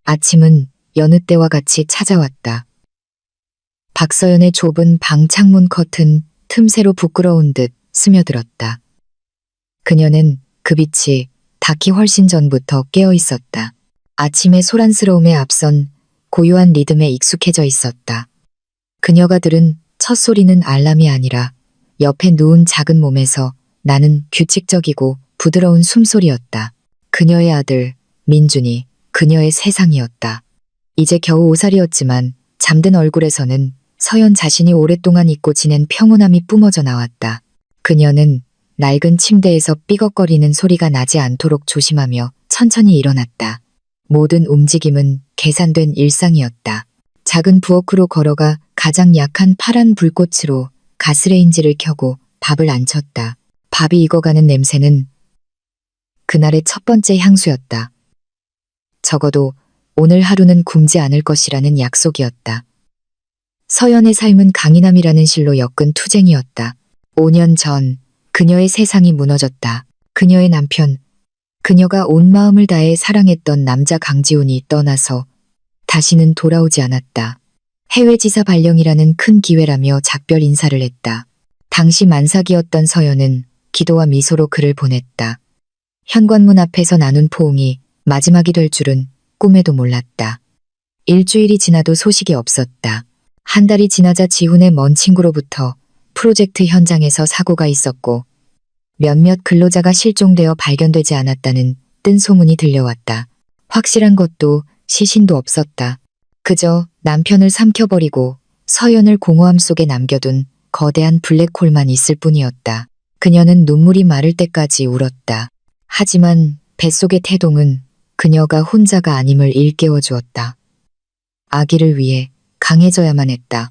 아침은 여느 때와 같이 찾아왔다. 박서연의 좁은 방 창문 커튼 틈새로 부끄러운 듯 스며들었다. 그녀는 그 빛이 닿기 훨씬 전부터 깨어 있었다. 아침의 소란스러움에 앞선 고요한 리듬에 익숙해져 있었다. 그녀가 들은 첫 소리는 알람이 아니라 옆에 누운 작은 몸에서 나는 규칙적이고 부드러운 숨소리였다. 그녀의 아들 민준이 그녀의 세상이었다. 이제 겨우 5살이었지만 잠든 얼굴에서는 서연 자신이 오랫동안 잊고 지낸 평온함이 뿜어져 나왔다. 그녀는 낡은 침대에서 삐걱거리는 소리가 나지 않도록 조심하며 천천히 일어났다. 모든 움직임은 계산된 일상이었다. 작은 부엌으로 걸어가 가장 약한 파란 불꽃으로 가스레인지를 켜고 밥을 안쳤다. 밥이 익어가는 냄새는 그날의 첫 번째 향수였다. 적어도 오늘 하루는 굶지 않을 것이라는 약속이었다. 서연의 삶은 강인함이라는 실로 엮은 투쟁이었다. 5년 전 그녀의 세상이 무너졌다. 그녀의 남편, 그녀가 온 마음을 다해 사랑했던 남자 강지훈이 떠나서 다시는 돌아오지 않았다. 해외지사 발령이라는 큰 기회라며 작별 인사를 했다. 당시 만삭이었던 서연은 기도와 미소로 그를 보냈다. 현관문 앞에서 나눈 포옹이 마지막이 될 줄은 꿈에도 몰랐다. 일주일이 지나도 소식이 없었다. 한 달이 지나자 지훈의 먼 친구로부터 프로젝트 현장에서 사고가 있었고 몇몇 근로자가 실종되어 발견되지 않았다는 뜬 소문이 들려왔다. 확실한 것도 시신도 없었다. 그저 남편을 삼켜버리고 서연을 공허함 속에 남겨둔 거대한 블랙홀만 있을 뿐이었다. 그녀는 눈물이 마를 때까지 울었다. 하지만 뱃속의 태동은 그녀가 혼자가 아님을 일깨워 주었다. 아기를 위해 강해져야만 했다.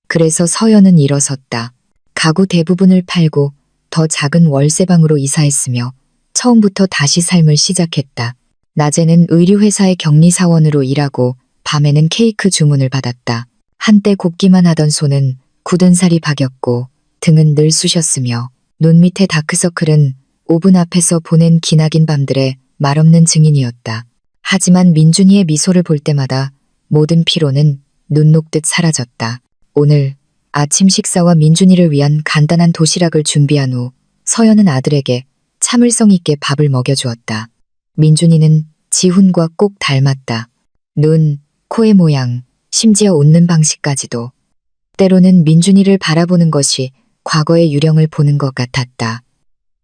그래서 서연은 일어섰다. 가구 대부분을 팔고 더 작은 월세방으로 이사했으며 처음부터 다시 삶을 시작했다. 낮에는 의류회사의 격리사원으로 일하고 밤에는 케이크 주문을 받았다. 한때 곱기만 하던 손은 굳은 살이 박였고 등은 늘 쑤셨으며 눈 밑의 다크서클은 오븐 앞에서 보낸 기나긴 밤들의 말없는 증인이었다. 하지만 민준이의 미소를 볼 때마다 모든 피로는 눈 녹듯 사라졌다. 오늘 아침 식사와 민준이를 위한 간단한 도시락을 준비한 후 서연은 아들에게 참을성 있게 밥을 먹여주었다. 민준이는 지훈과 꼭 닮았다. 눈, 코의 모양, 심지어 웃는 방식까지도. 때로는 민준이를 바라보는 것이 과거의 유령을 보는 것 같았다.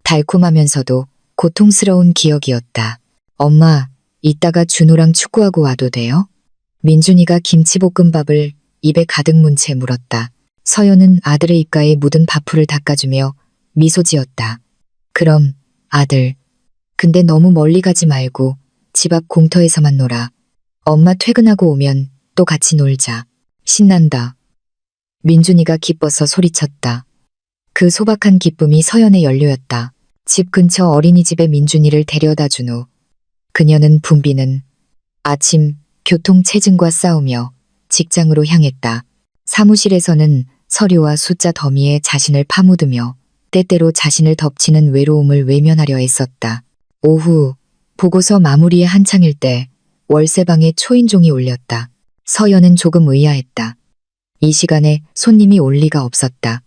달콤하면서도 고통스러운 기억이었다. 엄마, 이따가 준호랑 축구하고 와도 돼요? 민준이가 김치볶음밥을 입에 가득 문 채 물었다. 서연은 아들의 입가에 묻은 밥풀을 닦아주며 미소 지었다. 그럼 아들, 근데 너무 멀리 가지 말고 집 앞 공터에서만 놀아. 엄마 퇴근하고 오면 또 같이 놀자. 신난다. 민준이가 기뻐서 소리쳤다. 그 소박한 기쁨이 서연의 연료였다. 집 근처 어린이집에 민준이를 데려다 준 후 그녀는 붐비는 아침 교통체증과 싸우며 직장으로 향했다. 사무실에서는 서류와 숫자 더미에 자신을 파묻으며 때때로 자신을 덮치는 외로움을 외면하려 애썼다. 오후 보고서 마무리에 한창일 때 월세방에 초인종이 울렸다. 서연은 조금 의아했다. 이 시간에 손님이 올 리가 없었다.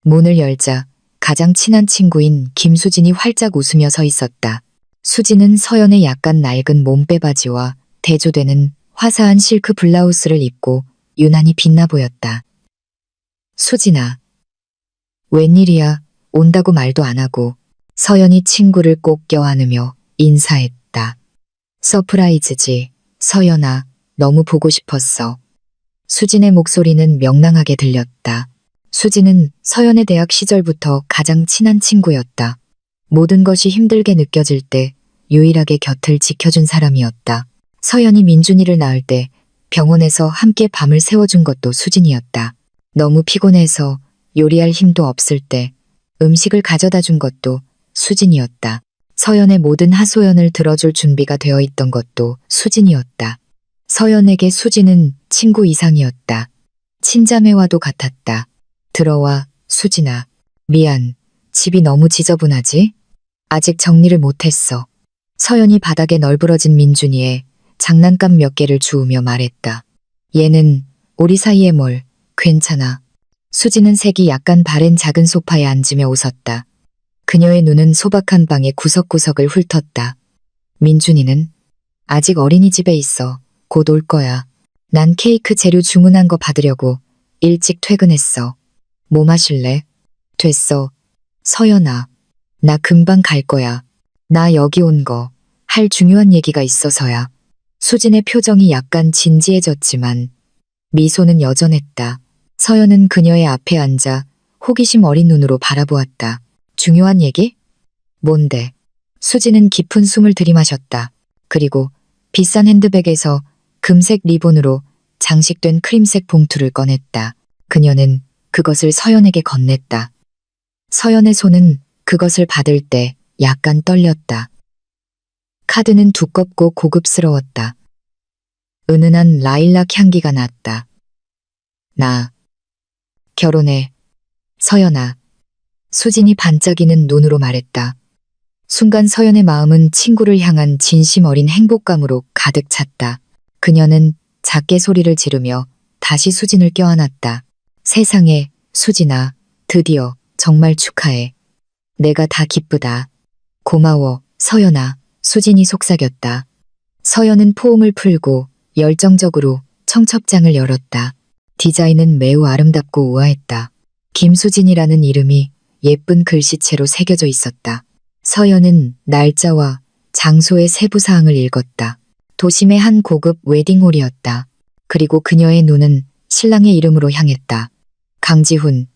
문을 열자 가장 친한 친구인 김수진이 활짝 웃으며 서 있었다. 수진은 서연의 약간 낡은 몸빼바지와 대조되는 화사한 실크 블라우스를 입고 유난히 빛나 보였다. 수진아. 웬일이야. 온다고 말도 안 하고. 서연이 친구를 꼭 껴안으며 인사했다. 서프라이즈지. 서연아, 너무 보고 싶었어. 수진의 목소리는 명랑하게 들렸다. 수진은 서연의 대학 시절부터 가장 친한 친구였다. 모든 것이 힘들게 느껴질 때 유일하게 곁을 지켜준 사람이었다. 서연이 민준이를 낳을 때 병원에서 함께 밤을 새워준 것도 수진이었다. 너무 피곤해서 요리할 힘도 없을 때 음식을 가져다 준 것도 수진이었다. 서연의 모든 하소연을 들어줄 준비가 되어 있던 것도 수진이었다. 서연에게 수진은 친구 이상이었다. 친자매와도 같았다. 들어와, 수진아. 미안. 집이 너무 지저분하지? 아직 정리를 못했어. 서연이 바닥에 널브러진 민준이의 장난감 몇 개를 주우며 말했다. 얘는 우리 사이에 뭘, 괜찮아. 수지는 색이 약간 바랜 작은 소파에 앉으며 웃었다. 그녀의 눈은 소박한 방의 구석구석을 훑었다. 민준이는 아직 어린이집에 있어. 곧 올 거야. 난 케이크 재료 주문한 거 받으려고 일찍 퇴근했어. 뭐 마실래? 됐어. 서연아. 나 금방 갈 거야. 나 여기 온 거 할 중요한 얘기가 있어서야. 수진의 표정이 약간 진지해졌지만 미소는 여전했다. 서연은 그녀의 앞에 앉아 호기심 어린 눈으로 바라보았다. 중요한 얘기? 뭔데? 수진은 깊은 숨을 들이마셨다. 그리고 비싼 핸드백에서 금색 리본으로 장식된 크림색 봉투를 꺼냈다. 그녀는 그것을 서연에게 건넸다. 서연의 손은 그것을 받을 때 약간 떨렸다. 카드는 두껍고 고급스러웠다. 은은한 라일락 향기가 났다. 나 결혼해. 서연아. 수진이 반짝이는 눈으로 말했다. 순간 서연의 마음은 친구를 향한 진심 어린 행복감으로 가득 찼다. 그녀는 작게 소리를 지르며 다시 수진을 껴안았다. 세상에, 수진아, 드디어 정말 축하해. 내가 다 기쁘다. 고마워, 서연아. 수진이 속삭였다. 서연은 포옹을 풀고 열정적으로 청첩장을 열었다. 디자인은 매우 아름답고 우아했다. 김수진이라는 이름이 예쁜 글씨체로 새겨져 있었다. 서연은 날짜와 장소의 세부 사항을 읽었다. 도심의 한 고급 웨딩홀이었다. 그리고 그녀의 눈은 신랑의 이름으로 향했다. 강지훈.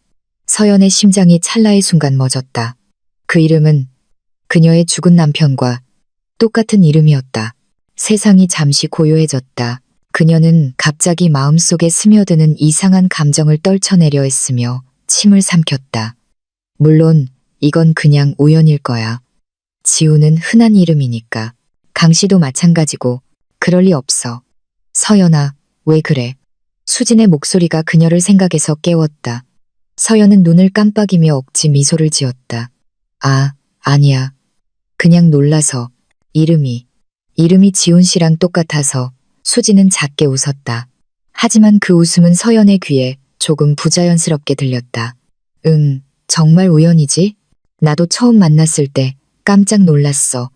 서연의 심장이 찰나의 순간 멎었다. 그 이름은 그녀의 죽은 남편과 똑같은 이름이었다. 세상이 잠시 고요해졌다. 그녀는 갑자기 마음속에 스며드는 이상한 감정을 떨쳐내려 했으며 침을 삼켰다. 물론 이건 그냥 우연일 거야. 지우는 흔한 이름이니까. 강씨도 마찬가지고 그럴 리 없어. 서연아, 왜 그래? 수진의 목소리가 그녀를 생각에서 깨웠다. 서연은 눈을 깜빡이며 억지 미소를 지었다. 아, 아니야. 그냥 놀라서. 이름이 지훈 씨랑 똑같아서. 수지는 작게 웃었다. 하지만 그 웃음은 서연의 귀에 조금 부자연스럽게 들렸다. 응, 정말 우연이지? 나도 처음 만났을 때 깜짝 놀랐어.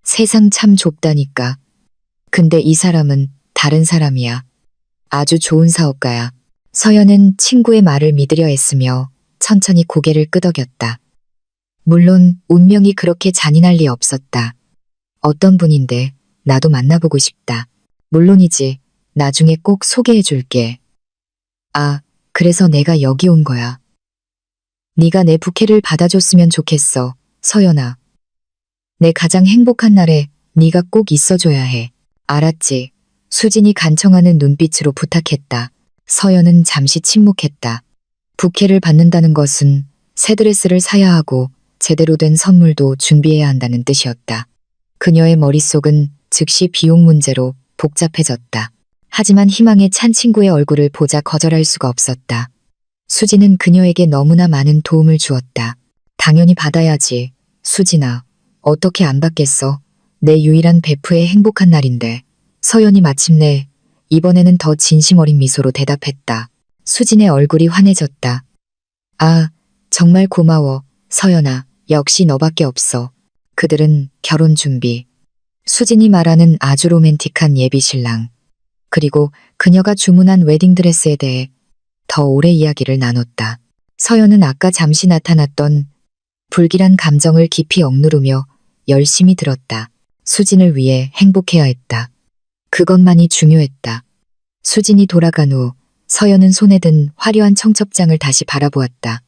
세상 참 좁다니까. 근데 이 사람은 다른 사람이야. 아주 좋은 사업가야. 서연은 친구의 말을 믿으려 했으며 천천히 고개를 끄덕였다. 물론 운명이 그렇게 잔인할 리 없었다. 어떤 분인데 나도 만나보고 싶다. 물론이지. 나중에 꼭 소개해 줄게. 아, 그래서 내가 여기 온 거야. 네가 내 부케를 받아줬으면 좋겠어, 서연아. 내 가장 행복한 날에 네가 꼭 있어줘야 해. 알았지? 수진이 간청하는 눈빛으로 부탁했다. 서연은 잠시 침묵했다. 부케를 받는다는 것은 새 드레스를 사야 하고 제대로 된 선물도 준비해야 한다는 뜻이었다. 그녀의 머릿속은 즉시 비용 문제로 복잡해졌다. 하지만 희망에 찬 친구의 얼굴을 보자 거절할 수가 없었다. 수진은 그녀에게 너무나 많은 도움을 주었다. 당연히 받아야지. 수진아, 어떻게 안 받겠어? 내 유일한 베프의 행복한 날인데. 서연이 마침내 이번에는 더 진심 어린 미소로 대답했다. 수진의 얼굴이 환해졌다. 아, 정말 고마워, 서연아. 역시 너밖에 없어. 그들은 결혼 준비. 수진이 말하는 아주 로맨틱한 예비 신랑. 그리고 그녀가 주문한 웨딩드레스에 대해 더 오래 이야기를 나눴다. 서연은 아까 잠시 나타났던 불길한 감정을 깊이 억누르며 열심히 들었다. 수진을 위해 행복해야 했다. 그것만이 중요했다. 수진이 돌아간 후 서연은 손에 든 화려한 청첩장을 다시 바라보았다.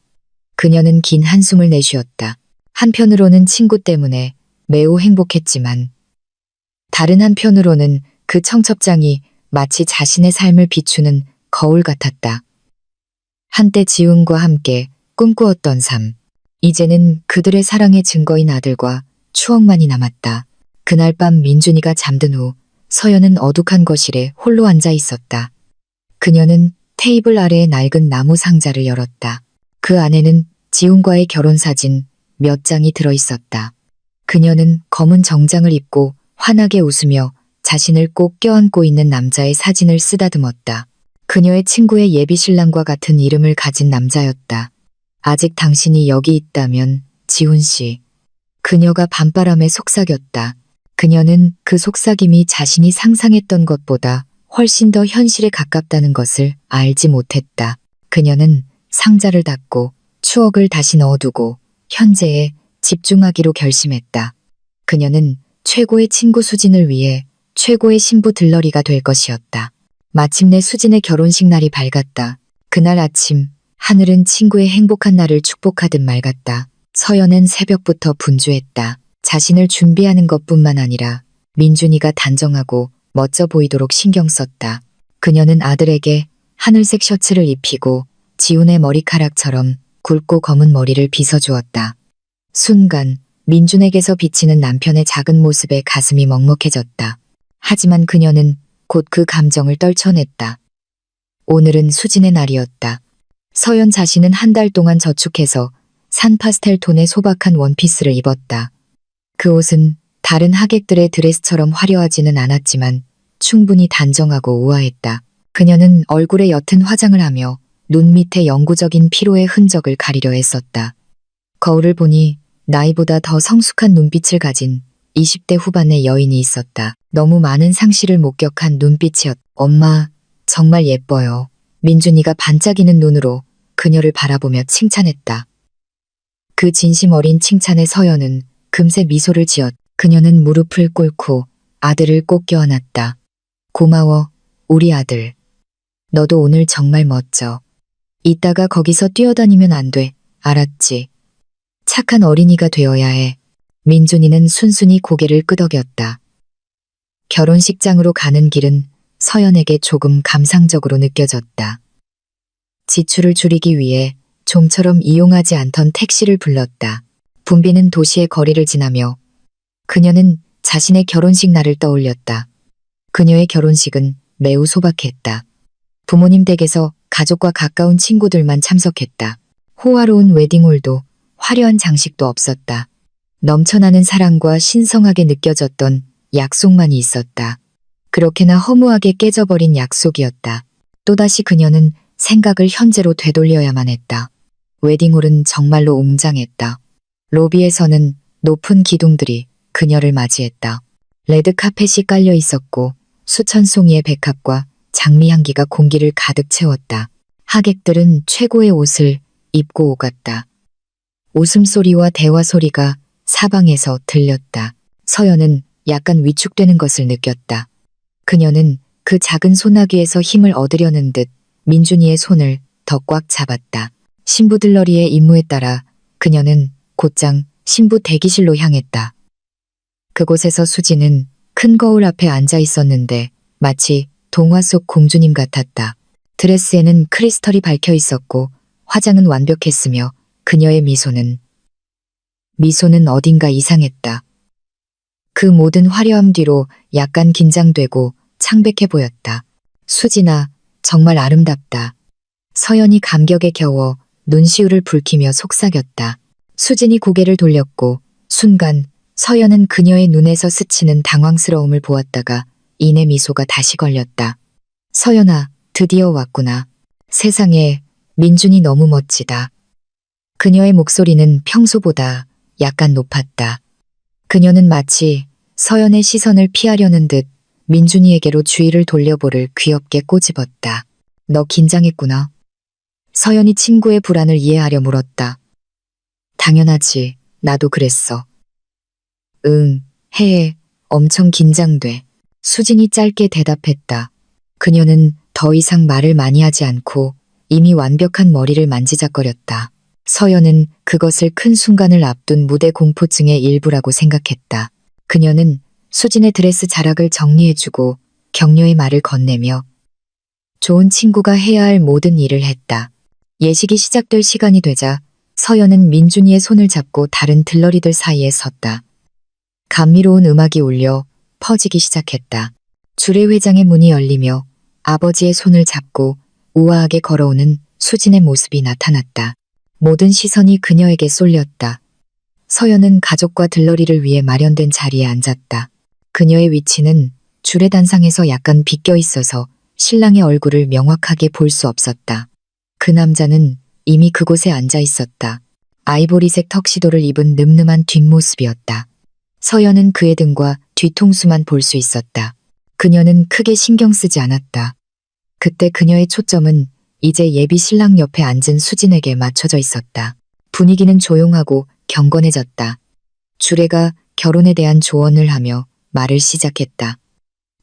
그녀는 긴 한숨을 내쉬었다. 한편으로는 친구 때문에 매우 행복했지만 다른 한편으로는 그 청첩장이 마치 자신의 삶을 비추는 거울 같았다. 한때 지훈과 함께 꿈꾸었던 삶. 이제는 그들의 사랑의 증거인 아들과 추억만이 남았다. 그날 밤 민준이가 잠든 후 서연은 어둑한 거실에 홀로 앉아 있었다. 그녀는 테이블 아래의 낡은 나무 상자를 열었다. 그 안에는 지훈과의 결혼사진 몇 장이 들어있었다. 그녀는 검은 정장을 입고 환하게 웃으며 자신을 꼭 껴안고 있는 남자의 사진을 쓰다듬었다. 그녀의 친구의 예비 신랑과 같은 이름을 가진 남자였다. 아직 당신이 여기 있다면, 지훈 씨. 그녀가 밤바람에 속삭였다. 그녀는 그 속삭임이 자신이 상상했던 것보다 훨씬 더 현실에 가깝다는 것을 알지 못했다. 그녀는 상자를 닫고 추억을 다시 넣어두고 현재에 집중하기로 결심했다. 그녀는 최고의 친구 수진을 위해 최고의 신부 들러리가 될 것이었다. 마침내 수진의 결혼식 날이 밝았다. 그날 아침 하늘은 친구의 행복한 날을 축복하듯 맑았다. 서연은 새벽부터 분주했다. 자신을 준비하는 것뿐만 아니라 민준이가 단정하고 멋져 보이도록 신경 썼다. 그녀는 아들에게 하늘색 셔츠를 입히고 지훈의 머리카락처럼 굵고 검은 머리를 빗어주었다. 순간 민준에게서 비치는 남편의 작은 모습에 가슴이 먹먹해졌다. 하지만 그녀는 곧 그 감정을 떨쳐냈다. 오늘은 수진의 날이었다. 서연 자신은 한 달 동안 저축해서 산 파스텔 톤의 소박한 원피스를 입었다. 그 옷은 다른 하객들의 드레스처럼 화려하지는 않았지만 충분히 단정하고 우아했다. 그녀는 얼굴에 옅은 화장을 하며 눈 밑에 영구적인 피로의 흔적을 가리려 했었다. 거울을 보니 나이보다 더 성숙한 눈빛을 가진 20대 후반의 여인이 있었다. 너무 많은 상실을 목격한 눈빛이었다. 엄마, 정말 예뻐요. 민준이가 반짝이는 눈으로 그녀를 바라보며 칭찬했다. 그 진심 어린 칭찬에 서연은 금세 미소를 지었다. 그녀는 무릎을 꿇고 아들을 꼭 껴안았다. 고마워, 우리 아들. 너도 오늘 정말 멋져. 이따가 거기서 뛰어다니면 안 돼. 알았지? 착한 어린이가 되어야 해. 민준이는 순순히 고개를 끄덕였다. 결혼식장으로 가는 길은 서연에게 조금 감상적으로 느껴졌다. 지출을 줄이기 위해 좀처럼 이용하지 않던 택시를 불렀다. 붐비는 도시의 거리를 지나며 그녀는 자신의 결혼식 날을 떠올렸다. 그녀의 결혼식은 매우 소박했다. 부모님 댁에서 가족과 가까운 친구들만 참석했다. 호화로운 웨딩홀도 화려한 장식도 없었다. 넘쳐나는 사랑과 신성하게 느껴졌던 약속만이 있었다. 그렇게나 허무하게 깨져버린 약속이었다. 또다시 그녀는 생각을 현재로 되돌려야만 했다. 웨딩홀은 정말로 웅장했다. 로비에서는 높은 기둥들이 그녀를 맞이했다. 레드 카펫이 깔려 있었고 수천 송이의 백합과 장미 향기가 공기를 가득 채웠다. 하객들은 최고의 옷을 입고 오갔다. 웃음소리와 대화 소리가 사방에서 들렸다. 서연은 약간 위축되는 것을 느꼈다. 그녀는 그 작은 소나귀에서 힘을 얻으려는 듯 민준이의 손을 더 꽉 잡았다. 신부 들러리의 임무에 따라 그녀는 곧장 신부 대기실로 향했다. 그곳에서 수지는 큰 거울 앞에 앉아 있었는데 마치 동화 속 공주님 같았다. 드레스에는 크리스털이 박혀 있었고 화장은 완벽했으며 그녀의 미소는 어딘가 이상했다. 그 모든 화려함 뒤로 약간 긴장되고 창백해 보였다. 수진아, 정말 아름답다. 서연이 감격에 겨워 눈시울을 붉히며 속삭였다. 수진이 고개를 돌렸고 순간 서연은 그녀의 눈에서 스치는 당황스러움을 보았다가 이내 미소가 다시 걸렸다. 서연아, 드디어 왔구나. 세상에, 민준이 너무 멋지다. 그녀의 목소리는 평소보다 약간 높았다. 그녀는 마치 서연의 시선을 피하려는 듯 민준이에게로 주의를 돌려보를 귀엽게 꼬집었다. 너 긴장했구나. 서연이 친구의 불안을 이해하려 물었다. 당연하지, 나도 그랬어. 응, 해, 엄청 긴장돼. 수진이 짧게 대답했다. 그녀는 더 이상 말을 많이 하지 않고 이미 완벽한 머리를 만지작거렸다. 서연은 그것을 큰 순간을 앞둔 무대 공포증의 일부라고 생각했다. 그녀는 수진의 드레스 자락을 정리해주고 격려의 말을 건네며 좋은 친구가 해야 할 모든 일을 했다. 예식이 시작될 시간이 되자 서연은 민준이의 손을 잡고 다른 들러리들 사이에 섰다. 감미로운 음악이 울려 퍼지기 시작했다. 주례회장의 문이 열리며 아버지의 손을 잡고 우아하게 걸어오는 수진의 모습이 나타났다. 모든 시선이 그녀에게 쏠렸다. 서연은 가족과 들러리를 위해 마련된 자리에 앉았다. 그녀의 위치는 주례단상에서 약간 비껴 있어서 신랑의 얼굴을 명확하게 볼 수 없었다. 그 남자는 이미 그곳에 앉아 있었다. 아이보리색 턱시도를 입은 늠름한 뒷모습이었다. 서연은 그의 등과 뒤통수만 볼 수 있었다. 그녀는 크게 신경 쓰지 않았다. 그때 그녀의 초점은 이제 예비 신랑 옆에 앉은 수진에게 맞춰져 있었다. 분위기는 조용하고 경건해졌다. 주례가 결혼에 대한 조언을 하며 말을 시작했다.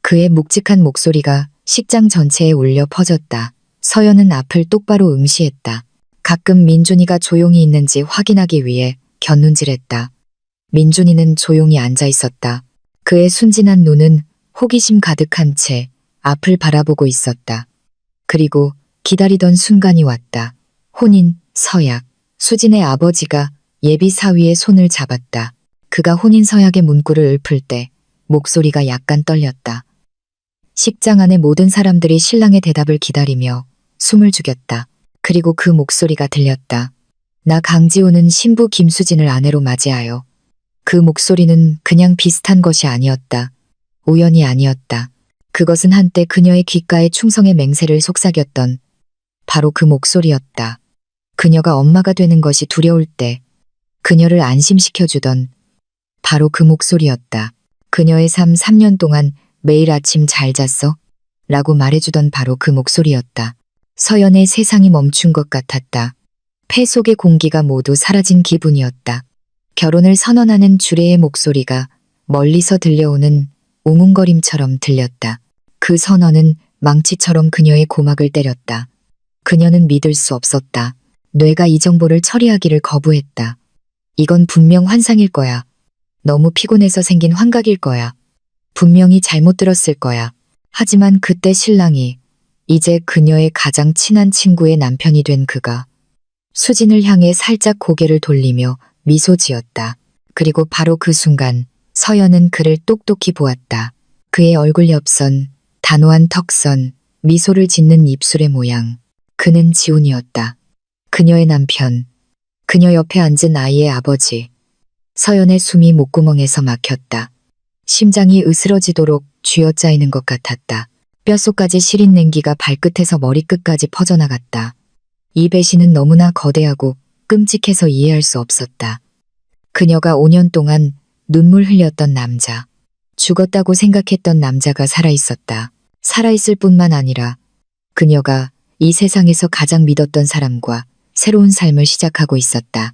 그의 묵직한 목소리가 식장 전체에 울려 퍼졌다. 서연은 앞을 똑바로 응시했다. 가끔 민준이가 조용히 있는지 확인하기 위해 곁눈질했다. 민준이는 조용히 앉아 있었다. 그의 순진한 눈은 호기심 가득한 채 앞을 바라보고 있었다. 그리고 기다리던 순간이 왔다. 혼인, 서약. 수진의 아버지가 예비 사위의 손을 잡았다. 그가 혼인 서약의 문구를 읊을 때 목소리가 약간 떨렸다. 식장 안의 모든 사람들이 신랑의 대답을 기다리며 숨을 죽였다. 그리고 그 목소리가 들렸다. 나 강지호는 신부 김수진을 아내로 맞이하여. 그 목소리는 그냥 비슷한 것이 아니었다. 우연이 아니었다. 그것은 한때 그녀의 귓가에 충성의 맹세를 속삭였던 바로 그 목소리였다. 그녀가 엄마가 되는 것이 두려울 때 그녀를 안심시켜주던 바로 그 목소리였다. 그녀의 삶 3년 동안 매일 아침 잘 잤어? 라고 말해주던 바로 그 목소리였다. 서연의 세상이 멈춘 것 같았다. 폐 속의 공기가 모두 사라진 기분이었다. 결혼을 선언하는 주례의 목소리가 멀리서 들려오는 웅웅거림처럼 들렸다. 그 선언은 망치처럼 그녀의 고막을 때렸다. 그녀는 믿을 수 없었다. 뇌가 이 정보를 처리하기를 거부했다. 이건 분명 환상일 거야. 너무 피곤해서 생긴 환각일 거야. 분명히 잘못 들었을 거야. 하지만 그때 신랑이 이제 그녀의 가장 친한 친구의 남편이 된 그가 수진을 향해 살짝 고개를 돌리며 미소 지었다. 그리고 바로 그 순간 서연은 그를 똑똑히 보았다. 그의 얼굴 옆선, 단호한 턱선, 미소를 짓는 입술의 모양. 그는 지훈이었다. 그녀의 남편, 그녀 옆에 앉은 아이의 아버지. 서연의 숨이 목구멍에서 막혔다. 심장이 으스러지도록 쥐어짜이는 것 같았다. 뼛속까지 시린 냉기가 발끝에서 머리끝까지 퍼져나갔다. 이 배신은 너무나 거대하고 끔찍해서 이해할 수 없었다. 그녀가 5년 동안 눈물 흘렸던 남자, 죽었다고 생각했던 남자가 살아있었다. 살아있을 뿐만 아니라 그녀가 이 세상에서 가장 믿었던 사람과 새로운 삶을 시작하고 있었다.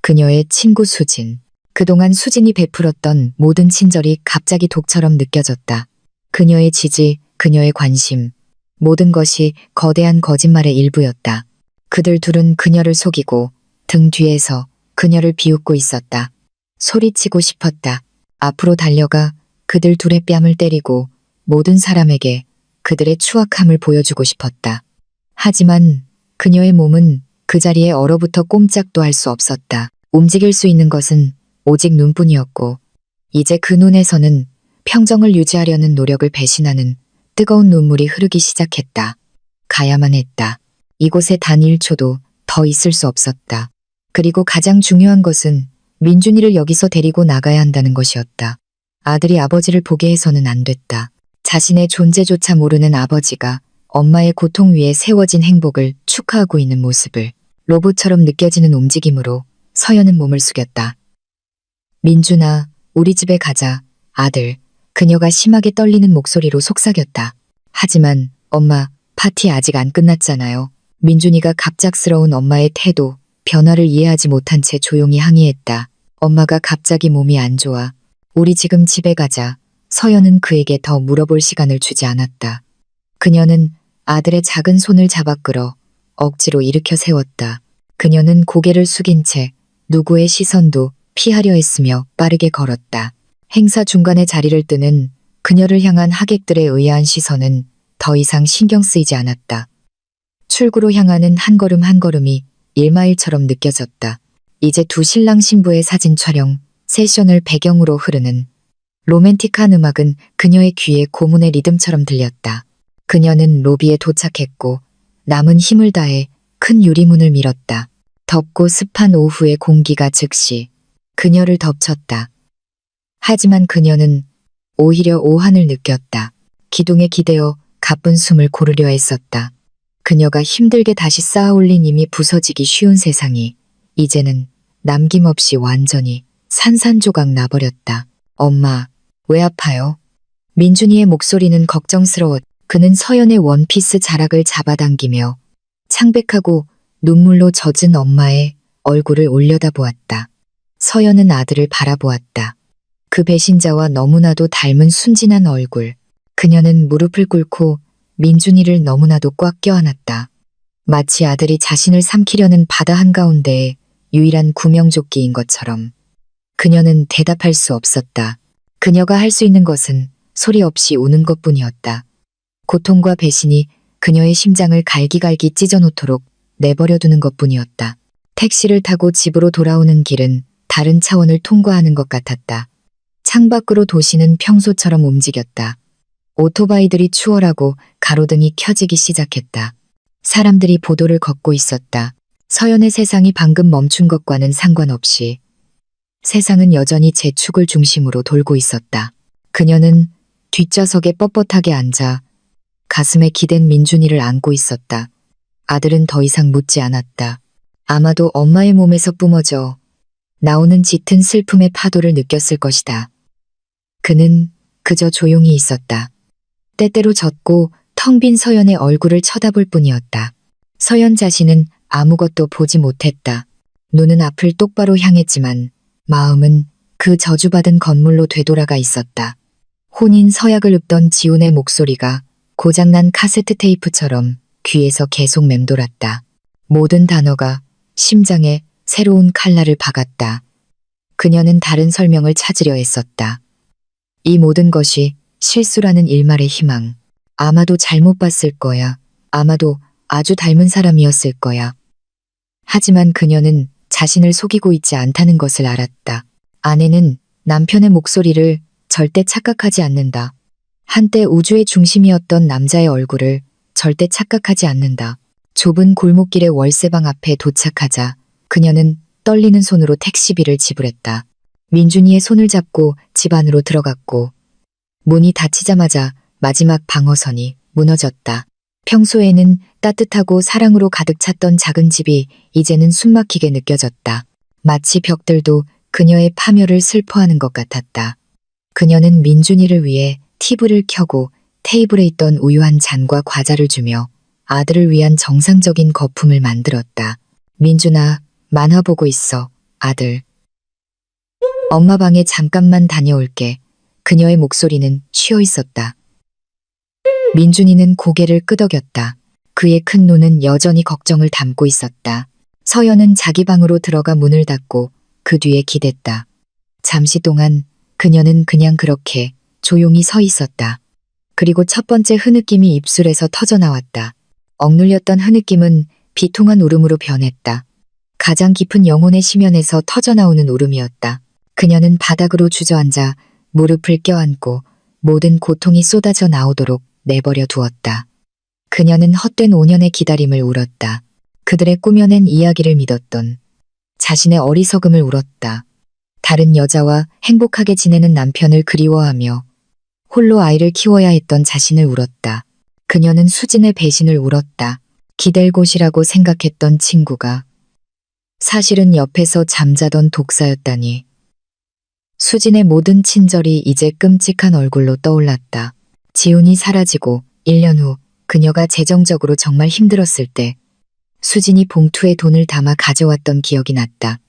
그녀의 친구 수진. 그동안 수진이 베풀었던 모든 친절이 갑자기 독처럼 느껴졌다. 그녀의 지지, 그녀의 관심, 모든 것이 거대한 거짓말의 일부였다. 그들 둘은 그녀를 속이고 등 뒤에서 그녀를 비웃고 있었다. 소리치고 싶었다. 앞으로 달려가 그들 둘의 뺨을 때리고 모든 사람에게 그들의 추악함을 보여주고 싶었다. 하지만 그녀의 몸은 그 자리에 얼어붙어 꼼짝도 할 수 없었다. 움직일 수 있는 것은 오직 눈뿐이었고 이제 그 눈에서는 평정을 유지하려는 노력을 배신하는 뜨거운 눈물이 흐르기 시작했다. 가야만 했다. 이곳에 단 1초도 더 있을 수 없었다. 그리고 가장 중요한 것은 민준이를 여기서 데리고 나가야 한다는 것이었다. 아들이 아버지를 보게 해서는 안 됐다. 자신의 존재조차 모르는 아버지가 엄마의 고통 위에 세워진 행복을 축하하고 있는 모습을 로봇처럼 느껴지는 움직임으로 서연은 몸을 숙였다. 민준아, 우리 집에 가자. 아들. 그녀가 심하게 떨리는 목소리로 속삭였다. 하지만 엄마, 파티 아직 안 끝났잖아요. 민준이가 갑작스러운 엄마의 태도, 변화를 이해하지 못한 채 조용히 항의했다. 엄마가 갑자기 몸이 안 좋아. 우리 지금 집에 가자. 서연은 그에게 더 물어볼 시간을 주지 않았다. 그녀는 아들의 작은 손을 잡아 끌어 억지로 일으켜 세웠다. 그녀는 고개를 숙인 채 누구의 시선도 피하려 했으며 빠르게 걸었다. 행사 중간에 자리를 뜨는 그녀를 향한 하객들의 의아한 시선은 더 이상 신경 쓰이지 않았다. 출구로 향하는 한 걸음 한 걸음이 1마일처럼 느껴졌다. 이제 두 신랑 신부의 사진 촬영, 세션을 배경으로 흐르는 로맨틱한 음악은 그녀의 귀에 고문의 리듬처럼 들렸다. 그녀는 로비에 도착했고 남은 힘을 다해 큰 유리문을 밀었다. 덥고 습한 오후의 공기가 즉시 그녀를 덮쳤다. 하지만 그녀는 오히려 오한을 느꼈다. 기둥에 기대어 가쁜 숨을 고르려 했었다. 그녀가 힘들게 다시 쌓아올린 이미 부서지기 쉬운 세상이 이제는 남김없이 완전히 산산조각 나버렸다. 엄마, 왜 아파요? 민준이의 목소리는 걱정스러웠. 그는 서연의 원피스 자락을 잡아당기며 창백하고 눈물로 젖은 엄마의 얼굴을 올려다보았다. 서연은 아들을 바라보았다. 그 배신자와 너무나도 닮은 순진한 얼굴. 그녀는 무릎을 꿇고 민준이를 너무나도 꽉 껴안았다. 마치 아들이 자신을 삼키려는 바다 한가운데에 유일한 구명조끼인 것처럼. 그녀는 대답할 수 없었다. 그녀가 할 수 있는 것은 소리 없이 우는 것뿐이었다. 고통과 배신이 그녀의 심장을 갈기갈기 찢어놓도록 내버려두는 것뿐이었다. 택시를 타고 집으로 돌아오는 길은 다른 차원을 통과하는 것 같았다. 창밖으로 도시는 평소처럼 움직였다. 오토바이들이 추월하고 가로등이 켜지기 시작했다. 사람들이 보도를 걷고 있었다. 서연의 세상이 방금 멈춘 것과는 상관없이 세상은 여전히 제 축을 중심으로 돌고 있었다. 그녀는 뒷좌석에 뻣뻣하게 앉아 가슴에 기댄 민준이를 안고 있었다. 아들은 더 이상 묻지 않았다. 아마도 엄마의 몸에서 뿜어져 나오는 짙은 슬픔의 파도를 느꼈을 것이다. 그는 그저 조용히 있었다. 때때로 젖고 텅 빈 서연의 얼굴을 쳐다볼 뿐이었다. 서연 자신은 아무것도 보지 못했다. 눈은 앞을 똑바로 향했지만 마음은 그 저주받은 건물로 되돌아가 있었다. 혼인 서약을 읊던 지훈의 목소리가 고장난 카세트 테이프처럼 귀에서 계속 맴돌았다. 모든 단어가 심장에 새로운 칼날을 박았다. 그녀는 다른 설명을 찾으려 했었다. 이 모든 것이 실수라는 일말의 희망. 아마도 잘못 봤을 거야. 아마도 아주 닮은 사람이었을 거야. 하지만 그녀는 자신을 속이고 있지 않다는 것을 알았다. 아내는 남편의 목소리를 절대 착각하지 않는다. 한때 우주의 중심이었던 남자의 얼굴을 절대 착각하지 않는다. 좁은 골목길의 월세방 앞에 도착하자 그녀는 떨리는 손으로 택시비를 지불했다. 민준이의 손을 잡고 집 안으로 들어갔고 문이 닫히자마자 마지막 방어선이 무너졌다. 평소에는 따뜻하고 사랑으로 가득 찼던 작은 집이 이제는 숨막히게 느껴졌다. 마치 벽들도 그녀의 파멸을 슬퍼하는 것 같았다. 그녀는 민준이를 위해 TV를 켜고 테이블에 있던 우유 한 잔과 과자를 주며 아들을 위한 정상적인 거품을 만들었다. 민준아, 만화 보고 있어, 아들. 엄마 방에 잠깐만 다녀올게. 그녀의 목소리는 쉬어 있었다. 민준이는 고개를 끄덕였다. 그의 큰 눈은 여전히 걱정을 담고 있었다. 서연은 자기 방으로 들어가 문을 닫고 그 뒤에 기댔다. 잠시 동안 그녀는 그냥 그렇게 조용히 서 있었다. 그리고 첫 번째 흐느낌이 입술에서 터져나왔다. 억눌렸던 흐느낌은 비통한 울음으로 변했다. 가장 깊은 영혼의 심연에서 터져나오는 울음이었다. 그녀는 바닥으로 주저앉아 무릎을 껴안고 모든 고통이 쏟아져 나오도록 내버려 두었다. 그녀는 헛된 5년의 기다림을 울었다. 그들의 꾸며낸 이야기를 믿었던 자신의 어리석음을 울었다. 다른 여자와 행복하게 지내는 남편을 그리워하며 홀로 아이를 키워야 했던 자신을 울었다. 그녀는 수진의 배신을 울었다. 기댈 곳이라고 생각했던 친구가 사실은 옆에서 잠자던 독사였다니. 수진의 모든 친절이 이제 끔찍한 얼굴로 떠올랐다. 지훈이 사라지고 1년 후 그녀가 재정적으로 정말 힘들었을 때 수진이 봉투에 돈을 담아 가져왔던 기억이 났다.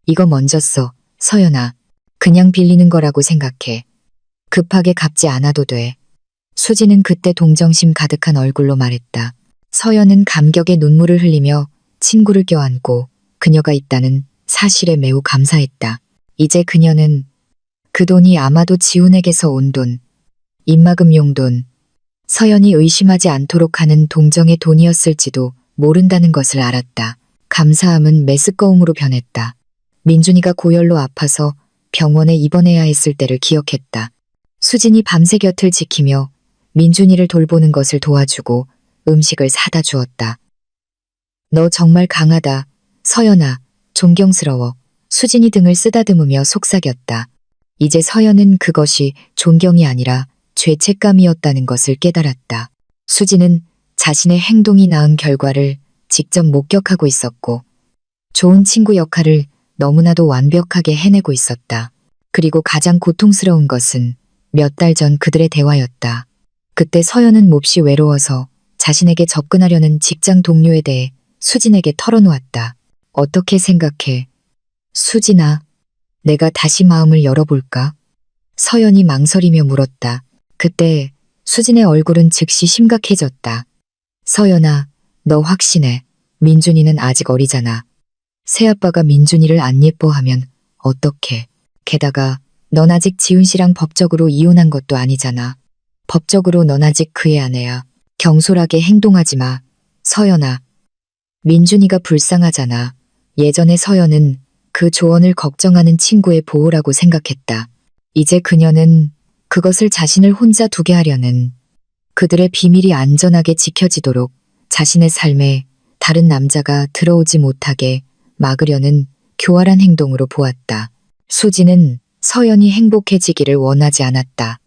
이거 먼저 써, 서연아. 그냥 빌리는 거라고 생각해. 급하게 갚지 않아도 돼. 수진은 그때 동정심 가득한 얼굴로 말했다. 서연은 감격의 눈물을 흘리며 친구를 껴안고 그녀가 있다는 사실에 매우 감사했다. 이제 그녀는 그 돈이 아마도 지훈에게서 온 돈, 입막음 용돈, 서연이 의심하지 않도록 하는 동정의 돈이었을지도 모른다는 것을 알았다. 감사함은 메스꺼움으로 변했다. 민준이가 고열로 아파서 병원에 입원해야 했을 때를 기억했다. 수진이 밤새 곁을 지키며 민준이를 돌보는 것을 도와주고 음식을 사다 주었다. 너 정말 강하다. 서연아, 존경스러워. 수진이 등을 쓰다듬으며 속삭였다. 이제 서연은 그것이 존경이 아니라 죄책감이었다는 것을 깨달았다. 수지는 자신의 행동이 낳은 결과를 직접 목격하고 있었고 좋은 친구 역할을 너무나도 완벽하게 해내고 있었다. 그리고 가장 고통스러운 것은 몇 달 전 그들의 대화였다. 그때 서연은 몹시 외로워서 자신에게 접근하려는 직장 동료에 대해 수진에게 털어놓았다. 어떻게 생각해? 수진아, 내가 다시 마음을 열어볼까? 서연이 망설이며 물었다. 그때 수진의 얼굴은 즉시 심각해졌다. 서연아, 너 확신해. 민준이는 아직 어리잖아. 새아빠가 민준이를 안 예뻐하면 어떡해. 게다가 넌 아직 지훈 씨랑 법적으로 이혼한 것도 아니잖아. 법적으로 넌 아직 그의 아내야. 경솔하게 행동하지 마. 서연아. 민준이가 불쌍하잖아. 예전에 서연은 그 조언을 걱정하는 친구의 보호라고 생각했다. 이제 그녀는 그것을 자신을 혼자 두게 하려는 그들의 비밀이 안전하게 지켜지도록 자신의 삶에 다른 남자가 들어오지 못하게 막으려는 교활한 행동으로 보았다. 수지는 서연이 행복해지기를 원하지 않았다.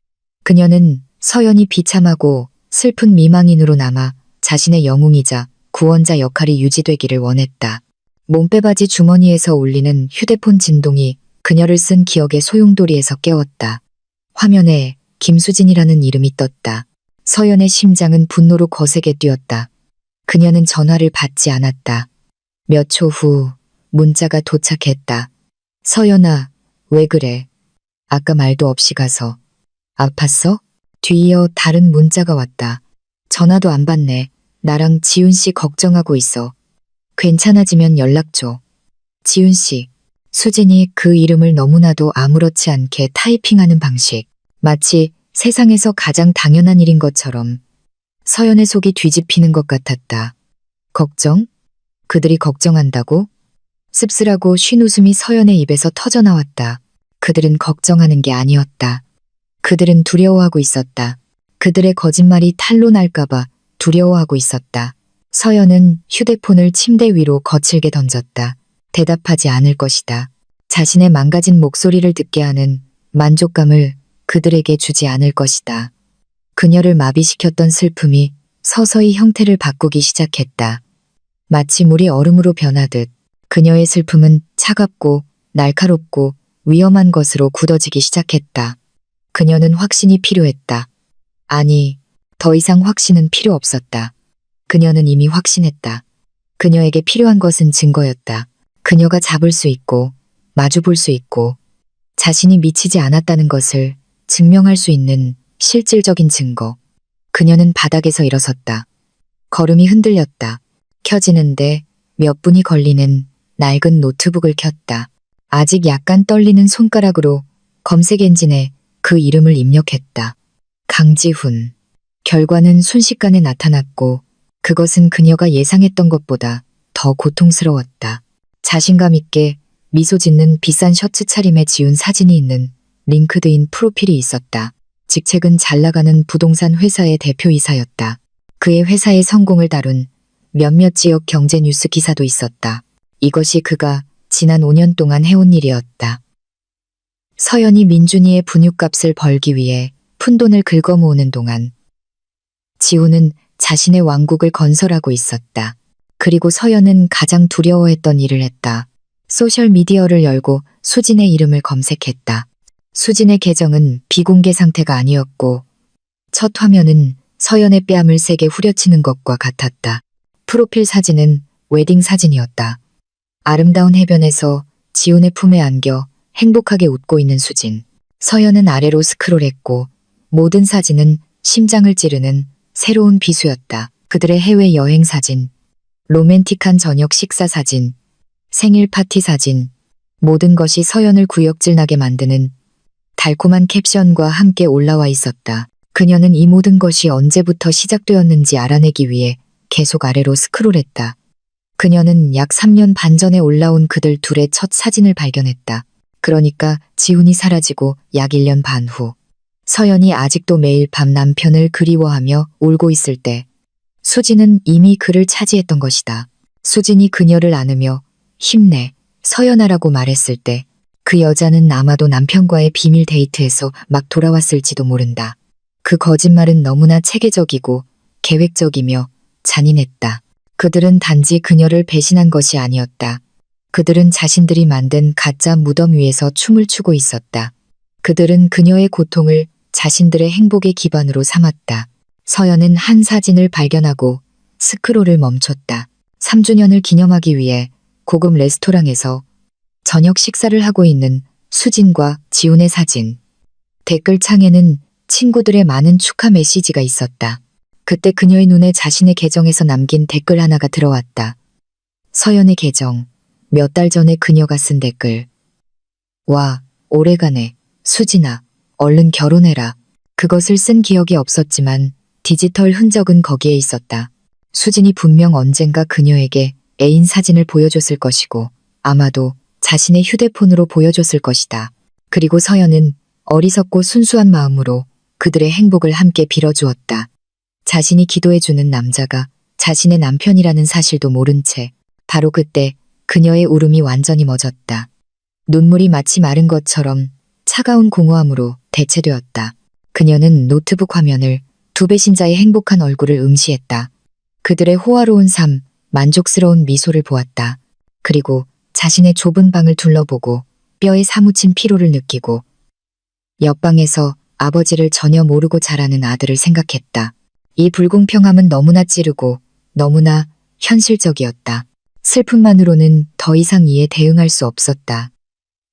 그녀는 서연이 비참하고 슬픈 미망인으로 남아 자신의 영웅이자 구원자 역할이 유지되기를 원했다. 몸빼바지 주머니에서 울리는 휴대폰 진동이 그녀를 쓴 기억의 소용돌이에서 깨웠다. 화면에 김수진이라는 이름이 떴다. 서연의 심장은 분노로 거세게 뛰었다. 그녀는 전화를 받지 않았다. 몇 초 후 문자가 도착했다. 서연아, 왜 그래? 아까 말도 없이 가서. 아팠어? 뒤이어 다른 문자가 왔다. 전화도 안 받네. 나랑 지훈 씨 걱정하고 있어. 괜찮아지면 연락 줘. 지훈 씨. 수진이 그 이름을 너무나도 아무렇지 않게 타이핑하는 방식. 마치 세상에서 가장 당연한 일인 것처럼 서연의 속이 뒤집히는 것 같았다. 걱정? 그들이 걱정한다고? 씁쓸하고 쉰 웃음이 서연의 입에서 터져나왔다. 그들은 걱정하는 게 아니었다. 그들은 두려워하고 있었다. 그들의 거짓말이 탄로 날까봐 두려워하고 있었다. 서연은 휴대폰을 침대 위로 거칠게 던졌다. 대답하지 않을 것이다. 자신의 망가진 목소리를 듣게 하는 만족감을 그들에게 주지 않을 것이다. 그녀를 마비시켰던 슬픔이 서서히 형태를 바꾸기 시작했다. 마치 물이 얼음으로 변하듯 그녀의 슬픔은 차갑고 날카롭고 위험한 것으로 굳어지기 시작했다. 그녀는 확신이 필요했다. 아니, 더 이상 확신은 필요 없었다. 그녀는 이미 확신했다. 그녀에게 필요한 것은 증거였다. 그녀가 잡을 수 있고 마주 볼 수 있고 자신이 미치지 않았다는 것을 증명할 수 있는 실질적인 증거. 그녀는 바닥에서 일어섰다. 걸음이 흔들렸다. 켜지는데 몇 분이 걸리는 낡은 노트북을 켰다. 아직 약간 떨리는 손가락으로 검색 엔진에 그 이름을 입력했다. 강지훈. 결과는 순식간에 나타났고 그것은 그녀가 예상했던 것보다 더 고통스러웠다. 자신감 있게 미소 짓는 비싼 셔츠 차림의 지운 사진이 있는 링크드인 프로필이 있었다. 직책은 잘 나가는 부동산 회사의 대표이사였다. 그의 회사의 성공을 다룬 몇몇 지역 경제 뉴스 기사도 있었다. 이것이 그가 지난 5년 동안 해온 일이었다. 서연이 민준이의 분유값을 벌기 위해 푼돈을 긁어모으는 동안 지훈은 자신의 왕국을 건설하고 있었다. 그리고 서연은 가장 두려워했던 일을 했다. 소셜미디어를 열고 수진의 이름을 검색했다. 수진의 계정은 비공개 상태가 아니었고 첫 화면은 서연의 뺨을 세게 후려치는 것과 같았다. 프로필 사진은 웨딩 사진이었다. 아름다운 해변에서 지훈의 품에 안겨 행복하게 웃고 있는 수진. 서연은 아래로 스크롤했고 모든 사진은 심장을 찌르는 새로운 비수였다. 그들의 해외 여행 사진, 로맨틱한 저녁 식사 사진, 생일 파티 사진, 모든 것이 서연을 구역질나게 만드는 달콤한 캡션과 함께 올라와 있었다. 그녀는 이 모든 것이 언제부터 시작되었는지 알아내기 위해 계속 아래로 스크롤했다. 그녀는 약 3년 반 전에 올라온 그들 둘의 첫 사진을 발견했다. 그러니까 지훈이 사라지고 약 1년 반 후. 서연이 아직도 매일 밤 남편을 그리워하며 울고 있을 때 수진은 이미 그를 차지했던 것이다. 수진이 그녀를 안으며 힘내, 서연아라고 말했을 때 그 여자는 아마도 남편과의 비밀 데이트에서 막 돌아왔을지도 모른다. 그 거짓말은 너무나 체계적이고 계획적이며 잔인했다. 그들은 단지 그녀를 배신한 것이 아니었다. 그들은 자신들이 만든 가짜 무덤 위에서 춤을 추고 있었다. 그들은 그녀의 고통을 자신들의 행복의 기반으로 삼았다. 서연은 한 사진을 발견하고 스크롤을 멈췄다. 3주년을 기념하기 위해 고급 레스토랑에서 저녁 식사를 하고 있는 수진과 지훈의 사진. 댓글창에는 친구들의 많은 축하 메시지가 있었다. 그때 그녀의 눈에 자신의 계정에서 남긴 댓글 하나가 들어왔다. 서연의 계정. 몇 달 전에 그녀가 쓴 댓글. 와, 오래가네. 수진아, 얼른 결혼해라. 그것을 쓴 기억이 없었지만 디지털 흔적은 거기에 있었다. 수진이 분명 언젠가 그녀에게 애인 사진을 보여줬을 것이고 아마도 자신의 휴대폰으로 보여줬을 것이다. 그리고 서연은 어리석고 순수한 마음으로 그들의 행복을 함께 빌어주었다. 자신이 기도해주는 남자가 자신의 남편이라는 사실도 모른 채 바로 그때 그녀의 울음이 완전히 멎었다. 눈물이 마치 마른 것처럼 차가운 공허함으로 대체되었다. 그녀는 노트북 화면을 두 배신자의 행복한 얼굴을 응시했다. 그들의 호화로운 삶, 만족스러운 미소를 보았다. 그리고 자신의 좁은 방을 둘러보고 뼈에 사무친 피로를 느끼고 옆방에서 아버지를 전혀 모르고 자라는 아들을 생각했다. 이 불공평함은 너무나 찌르고 너무나 현실적이었다. 슬픔만으로는 더 이상 이에 대응할 수 없었다.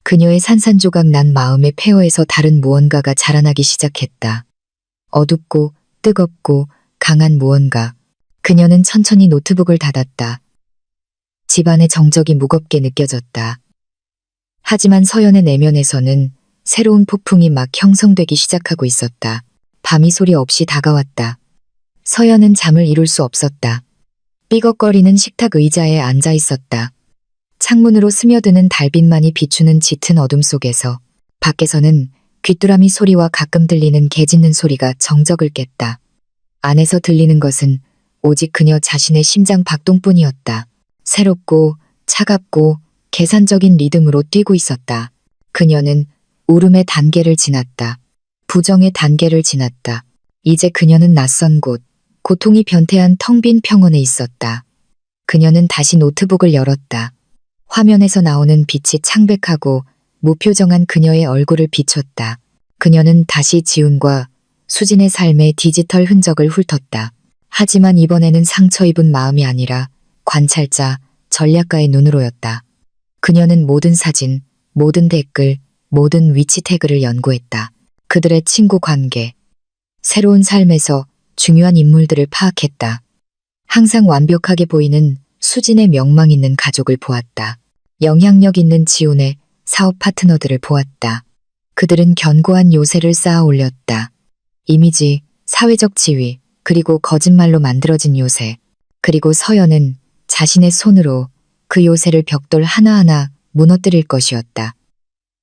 그녀의 산산조각 난 마음의 폐허에서 다른 무언가가 자라나기 시작했다. 어둡고 뜨겁고 강한 무언가. 그녀는 천천히 노트북을 닫았다. 집안의 정적이 무겁게 느껴졌다. 하지만 서연의 내면에서는 새로운 폭풍이 막 형성되기 시작하고 있었다. 밤이 소리 없이 다가왔다. 서연은 잠을 이룰 수 없었다. 삐걱거리는 식탁 의자에 앉아 있었다. 창문으로 스며드는 달빛만이 비추는 짙은 어둠 속에서 밖에서는 귀뚜라미 소리와 가끔 들리는 개 짖는 소리가 정적을 깼다. 안에서 들리는 것은 오직 그녀 자신의 심장 박동뿐이었다. 새롭고 차갑고 계산적인 리듬으로 뛰고 있었다. 그녀는 울음의 단계를 지났다. 부정의 단계를 지났다. 이제 그녀는 낯선 곳, 고통이 변태한 텅 빈 평원에 있었다. 그녀는 다시 노트북을 열었다. 화면에서 나오는 빛이 창백하고 무표정한 그녀의 얼굴을 비췄다. 그녀는 다시 지훈과 수진의 삶의 디지털 흔적을 훑었다. 하지만 이번에는 상처 입은 마음이 아니라 관찰자, 전략가의 눈으로였다. 그녀는 모든 사진, 모든 댓글, 모든 위치 태그를 연구했다. 그들의 친구 관계, 새로운 삶에서 중요한 인물들을 파악했다. 항상 완벽하게 보이는 수진의 명망 있는 가족을 보았다. 영향력 있는 지훈의 사업 파트너들을 보았다. 그들은 견고한 요새를 쌓아 올렸다. 이미지, 사회적 지위, 그리고 거짓말로 만들어진 요새. 그리고 서연은 자신의 손으로 그 요새를 벽돌 하나하나 무너뜨릴 것이었다.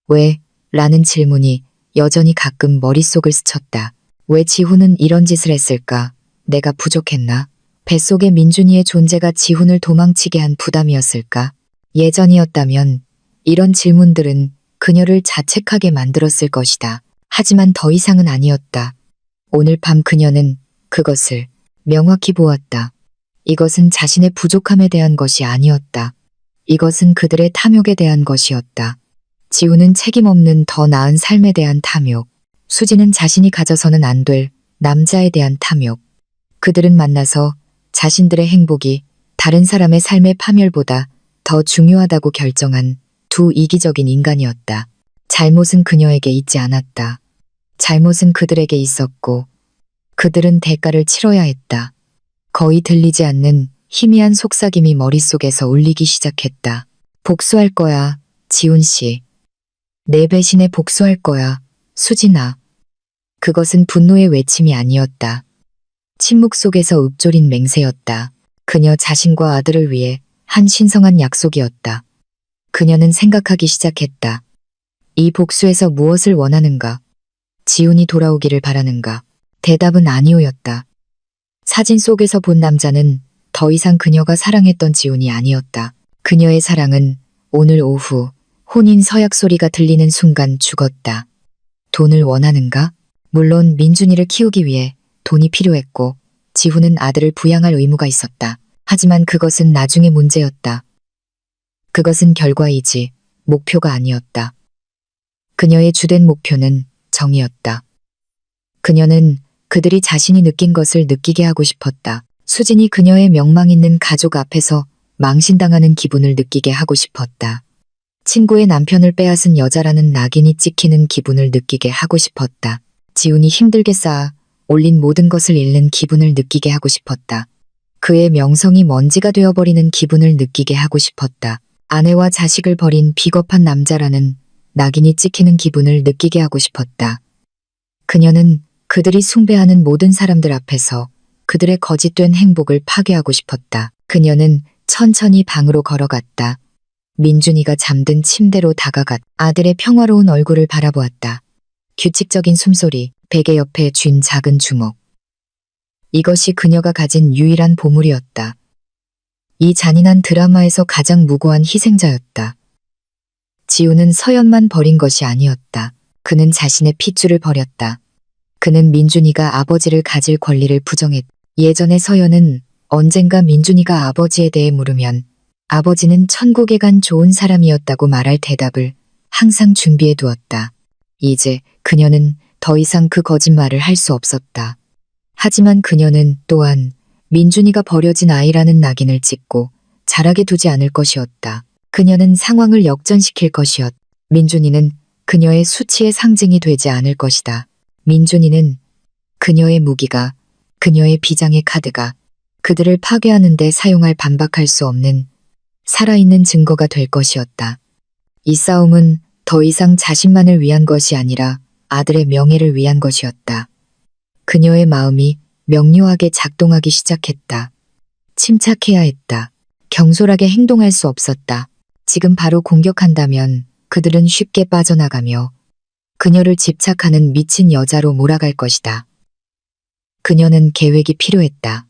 왜? 라는 질문이 여전히 가끔 머릿속을 스쳤다. 왜 지훈은 이런 짓을 했을까? 내가 부족했나? 뱃속의 민준이의 존재가 지훈을 도망치게 한 부담이었을까? 예전이었다면 이런 질문들은 그녀를 자책하게 만들었을 것이다. 하지만 더 이상은 아니었다. 오늘 밤 그녀는 그것을 명확히 보았다. 이것은 자신의 부족함에 대한 것이 아니었다. 이것은 그들의 탐욕에 대한 것이었다. 지훈은 책임 없는 더 나은 삶에 대한 탐욕. 수지는 자신이 가져서는 안 될 남자에 대한 탐욕. 그들은 만나서 자신들의 행복이 다른 사람의 삶의 파멸보다 더 중요하다고 결정한 두 이기적인 인간이었다. 잘못은 그녀에게 있지 않았다. 잘못은 그들에게 있었고 그들은 대가를 치러야 했다. 거의 들리지 않는 희미한 속삭임이 머릿속에서 울리기 시작했다. 복수할 거야, 지훈 씨. 내 배신에 복수할 거야, 수진아. 그것은 분노의 외침이 아니었다. 침묵 속에서 읊조린 맹세였다. 그녀 자신과 아들을 위해 한 신성한 약속이었다. 그녀는 생각하기 시작했다. 이 복수에서 무엇을 원하는가? 지훈이 돌아오기를 바라는가? 대답은 아니오였다. 사진 속에서 본 남자는 더 이상 그녀가 사랑했던 지훈이 아니었다. 그녀의 사랑은 오늘 오후 혼인 서약 소리가 들리는 순간 죽었다. 돈을 원하는가? 물론 민준이를 키우기 위해 돈이 필요했고 지훈은 아들을 부양할 의무가 있었다. 하지만 그것은 나중의 문제였다. 그것은 결과이지 목표가 아니었다. 그녀의 주된 목표는 정이었다. 그녀는 그들이 자신이 느낀 것을 느끼게 하고 싶었다. 수진이 그녀의 명망 있는 가족 앞에서 망신당하는 기분을 느끼게 하고 싶었다. 친구의 남편을 빼앗은 여자라는 낙인이 찍히는 기분을 느끼게 하고 싶었다. 지훈이 힘들게 쌓아 올린 모든 것을 잃는 기분을 느끼게 하고 싶었다. 그의 명성이 먼지가 되어버리는 기분을 느끼게 하고 싶었다. 아내와 자식을 버린 비겁한 남자라는 낙인이 찍히는 기분을 느끼게 하고 싶었다. 그녀는 그들이 숭배하는 모든 사람들 앞에서 그들의 거짓된 행복을 파괴하고 싶었다. 그녀는 천천히 방으로 걸어갔다. 민준이가 잠든 침대로 다가갔 아들의 평화로운 얼굴을 바라보았다. 규칙적인 숨소리, 베개 옆에 쥔 작은 주먹. 이것이 그녀가 가진 유일한 보물이었다. 이 잔인한 드라마에서 가장 무고한 희생자였다. 지우는 서연만 버린 것이 아니었다. 그는 자신의 핏줄을 버렸다. 그는 민준이가 아버지를 가질 권리를 부정했다. 예전에 서연은 언젠가 민준이가 아버지에 대해 물으면 아버지는 천국에 간 좋은 사람이었다고 말할 대답을 항상 준비해 두었다. 이제 그녀는 더 이상 그 거짓말을 할 수 없었다. 하지만 그녀는 또한 민준이가 버려진 아이라는 낙인을 찍고 자라게 두지 않을 것이었다. 그녀는 상황을 역전시킬 것이었다. 민준이는 그녀의 수치의 상징이 되지 않을 것이다. 민준이는 그녀의 무기가, 그녀의 비장의 카드가 그들을 파괴하는 데 사용할 반박할 수 없는 살아있는 증거가 될 것이었다. 이 싸움은 더 이상 자신만을 위한 것이 아니라 아들의 명예를 위한 것이었다. 그녀의 마음이 명료하게 작동하기 시작했다. 침착해야 했다. 경솔하게 행동할 수 없었다. 지금 바로 공격한다면 그들은 쉽게 빠져나가며 그녀를 집착하는 미친 여자로 몰아갈 것이다. 그녀는 계획이 필요했다.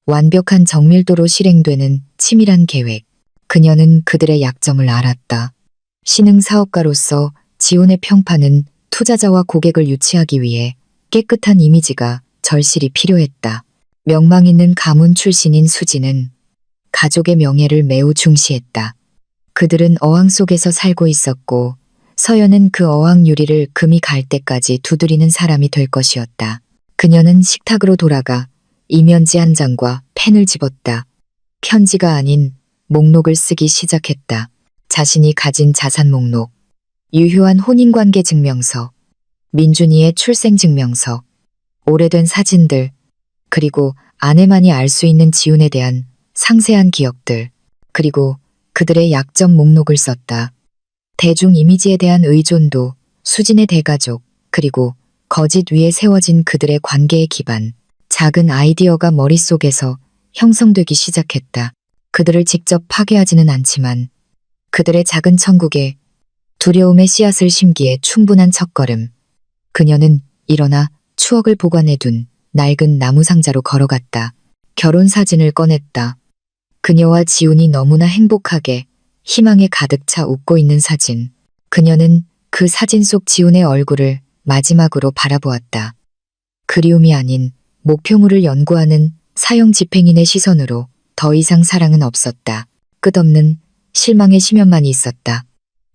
완벽한 정밀도로 실행되는 치밀한 계획. 그녀는 그들의 약점을 알았다. 신흥 사업가로서 지훈의 평판은 투자자와 고객을 유치하기 위해 깨끗한 이미지가 절실히 필요했다. 명망 있는 가문 출신인 수지는 가족의 명예를 매우 중시했다. 그들은 어항 속에서 살고 있었고 서연은 그 어항 유리를 금이 갈 때까지 두드리는 사람이 될 것이었다. 그녀는 식탁으로 돌아가 이면지 한 장과 펜을 집었다. 편지가 아닌 목록을 쓰기 시작했다. 자신이 가진 자산 목록, 유효한 혼인관계 증명서, 민준이의 출생증명서, 오래된 사진들, 그리고 아내만이 알 수 있는 지훈에 대한 상세한 기억들, 그리고 그들의 약점 목록을 썼다. 대중 이미지에 대한 의존도, 수진의 대가족, 그리고 거짓 위에 세워진 그들의 관계의 기반, 작은 아이디어가 머릿속에서 형성되기 시작했다. 그들을 직접 파괴하지는 않지만 그들의 작은 천국에 두려움의 씨앗을 심기에 충분한 첫걸음. 그녀는 일어나 추억을 보관해둔 낡은 나무 상자로 걸어갔다. 결혼 사진을 꺼냈다. 그녀와 지훈이 너무나 행복하게 희망에 가득 차 웃고 있는 사진. 그녀는 그 사진 속 지훈의 얼굴을 마지막으로 바라보았다. 그리움이 아닌 목표물을 연구하는 사형 집행인의 시선으로 더 이상 사랑은 없었다. 끝없는 실망의 심연만이 있었다.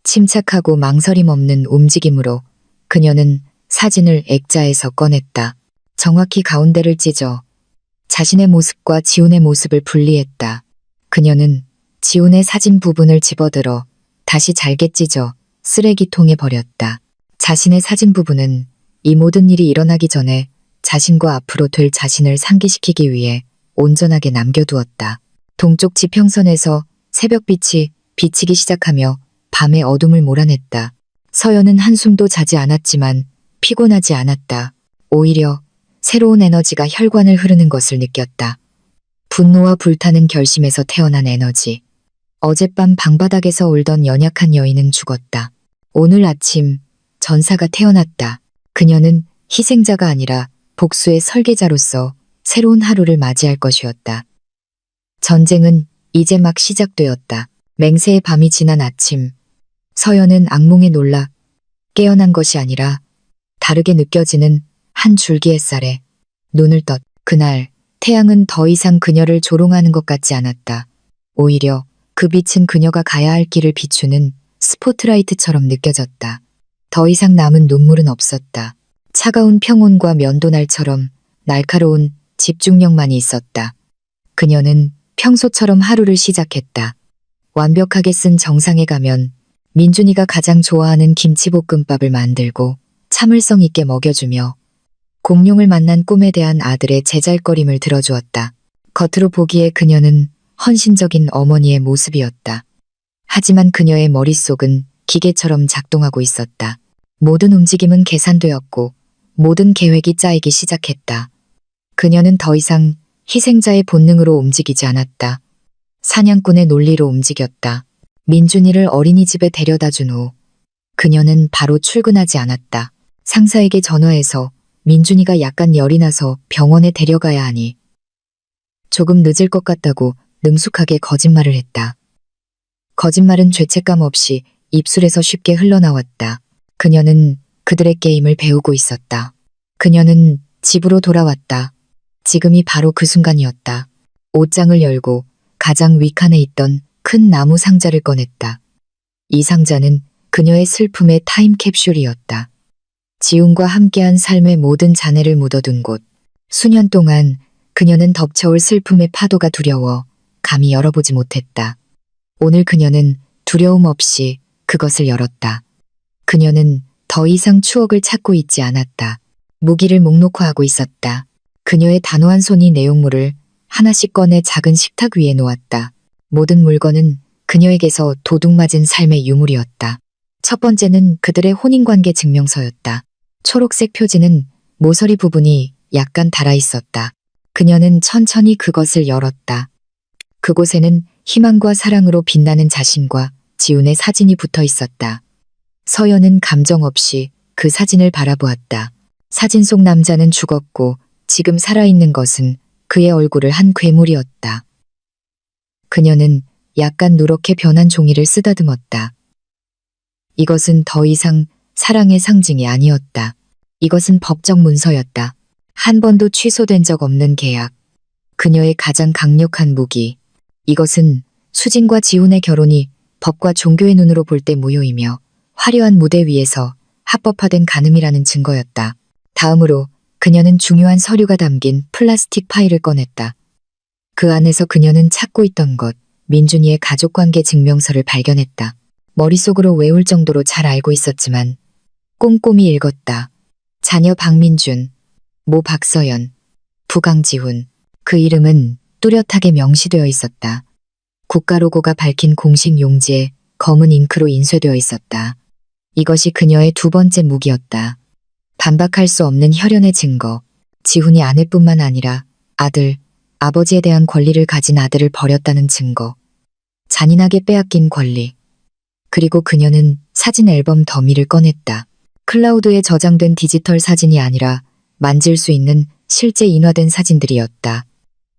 침착하고 망설임 없는 움직임으로 그녀는 사진을 액자에서 꺼냈다. 정확히 가운데를 찢어 자신의 모습과 지훈의 모습을 분리했다. 그녀는 지훈의 사진 부분을 집어들어 다시 잘게 찢어 쓰레기통에 버렸다. 자신의 사진 부분은 이 모든 일이 일어나기 전에 자신과 앞으로 될 자신을 상기시키기 위해 온전하게 남겨두었다. 동쪽 지평선에서 새벽빛이 비치기 시작하며 밤의 어둠을 몰아냈다. 서연은 한숨도 자지 않았지만 피곤하지 않았다. 오히려 새로운 에너지가 혈관을 흐르는 것을 느꼈다. 분노와 불타는 결심에서 태어난 에너지. 어젯밤 방바닥에서 울던 연약한 여인은 죽었다. 오늘 아침 전사가 태어났다. 그녀는 희생자가 아니라 복수의 설계자로서 새로운 하루를 맞이할 것이었다. 전쟁은 이제 막 시작되었다. 맹세의 밤이 지난 아침, 서연은 악몽에 놀라 깨어난 것이 아니라 다르게 느껴지는 한 줄기 햇살에 눈을 떴. 그날 태양은 더 이상 그녀를 조롱하는 것 같지 않았다. 오히려 그 빛은 그녀가 가야 할 길을 비추는 스포트라이트처럼 느껴졌다. 더 이상 남은 눈물은 없었다. 차가운 평온과 면도날처럼 날카로운 집중력만이 있었다. 그녀는 평소처럼 하루를 시작했다. 완벽하게 쓴 정상에 가면 민준이가 가장 좋아하는 김치볶음밥을 만들고 참을성 있게 먹여주며 공룡을 만난 꿈에 대한 아들의 제잘거림을 들어주었다. 겉으로 보기에 그녀는 헌신적인 어머니의 모습이었다. 하지만 그녀의 머릿속은 기계처럼 작동하고 있었다. 모든 움직임은 계산되었고 모든 계획이 짜이기 시작했다. 그녀는 더 이상 희생자의 본능으로 움직이지 않았다. 사냥꾼의 논리로 움직였다. 민준이를 어린이집에 데려다 준 후 그녀는 바로 출근하지 않았다. 상사에게 전화해서 민준이가 약간 열이 나서 병원에 데려가야 하니 조금 늦을 것 같다고 능숙하게 거짓말을 했다. 거짓말은 죄책감 없이 입술에서 쉽게 흘러나왔다. 그녀는 그들의 게임을 배우고 있었다. 그녀는 집으로 돌아왔다. 지금이 바로 그 순간이었다. 옷장을 열고 가장 윗칸에 있던 큰 나무 상자를 꺼냈다. 이 상자는 그녀의 슬픔의 타임캡슐이었다. 지훈과 함께한 삶의 모든 잔해를 묻어둔 곳. 수년 동안 그녀는 덮쳐올 슬픔의 파도가 두려워 감히 열어보지 못했다. 오늘 그녀는 두려움 없이 그것을 열었다. 그녀는 더 이상 추억을 찾고 있지 않았다. 무기를 목록화하고 있었다. 그녀의 단호한 손이 내용물을 하나씩 꺼내 작은 식탁 위에 놓았다. 모든 물건은 그녀에게서 도둑맞은 삶의 유물이었다. 첫 번째는 그들의 혼인관계 증명서였다. 초록색 표지는 모서리 부분이 약간 닳아 있었다. 그녀는 천천히 그것을 열었다. 그곳에는 희망과 사랑으로 빛나는 자신과 지훈의 사진이 붙어 있었다. 서연은 감정 없이 그 사진을 바라보았다. 사진 속 남자는 죽었고 지금 살아있는 것은 그의 얼굴을 한 괴물이었다. 그녀는 약간 누렇게 변한 종이를 쓰다듬었다. 이것은 더 이상 사랑의 상징이 아니었다. 이것은 법적 문서였다. 한 번도 취소된 적 없는 계약. 그녀의 가장 강력한 무기. 이것은 수진과 지훈의 결혼이 법과 종교의 눈으로 볼 때 무효이며 화려한 무대 위에서 합법화된 간음이라는 증거였다. 다음으로 그녀는 중요한 서류가 담긴 플라스틱 파일을 꺼냈다. 그 안에서 그녀는 찾고 있던 것, 민준이의 가족관계 증명서를 발견했다. 머릿속으로 외울 정도로 잘 알고 있었지만 꼼꼼히 읽었다. 자녀 박민준, 모 박서연, 부강지훈. 그 이름은 뚜렷하게 명시되어 있었다. 국가로고가 밝힌 공식 용지에 검은 잉크로 인쇄되어 있었다. 이것이 그녀의 두 번째 무기였다. 반박할 수 없는 혈연의 증거. 지훈이 아내뿐만 아니라 아들, 아버지에 대한 권리를 가진 아들을 버렸다는 증거. 잔인하게 빼앗긴 권리. 그리고 그녀는 사진 앨범 더미를 꺼냈다. 클라우드에 저장된 디지털 사진이 아니라 만질 수 있는 실제 인화된 사진들이었다.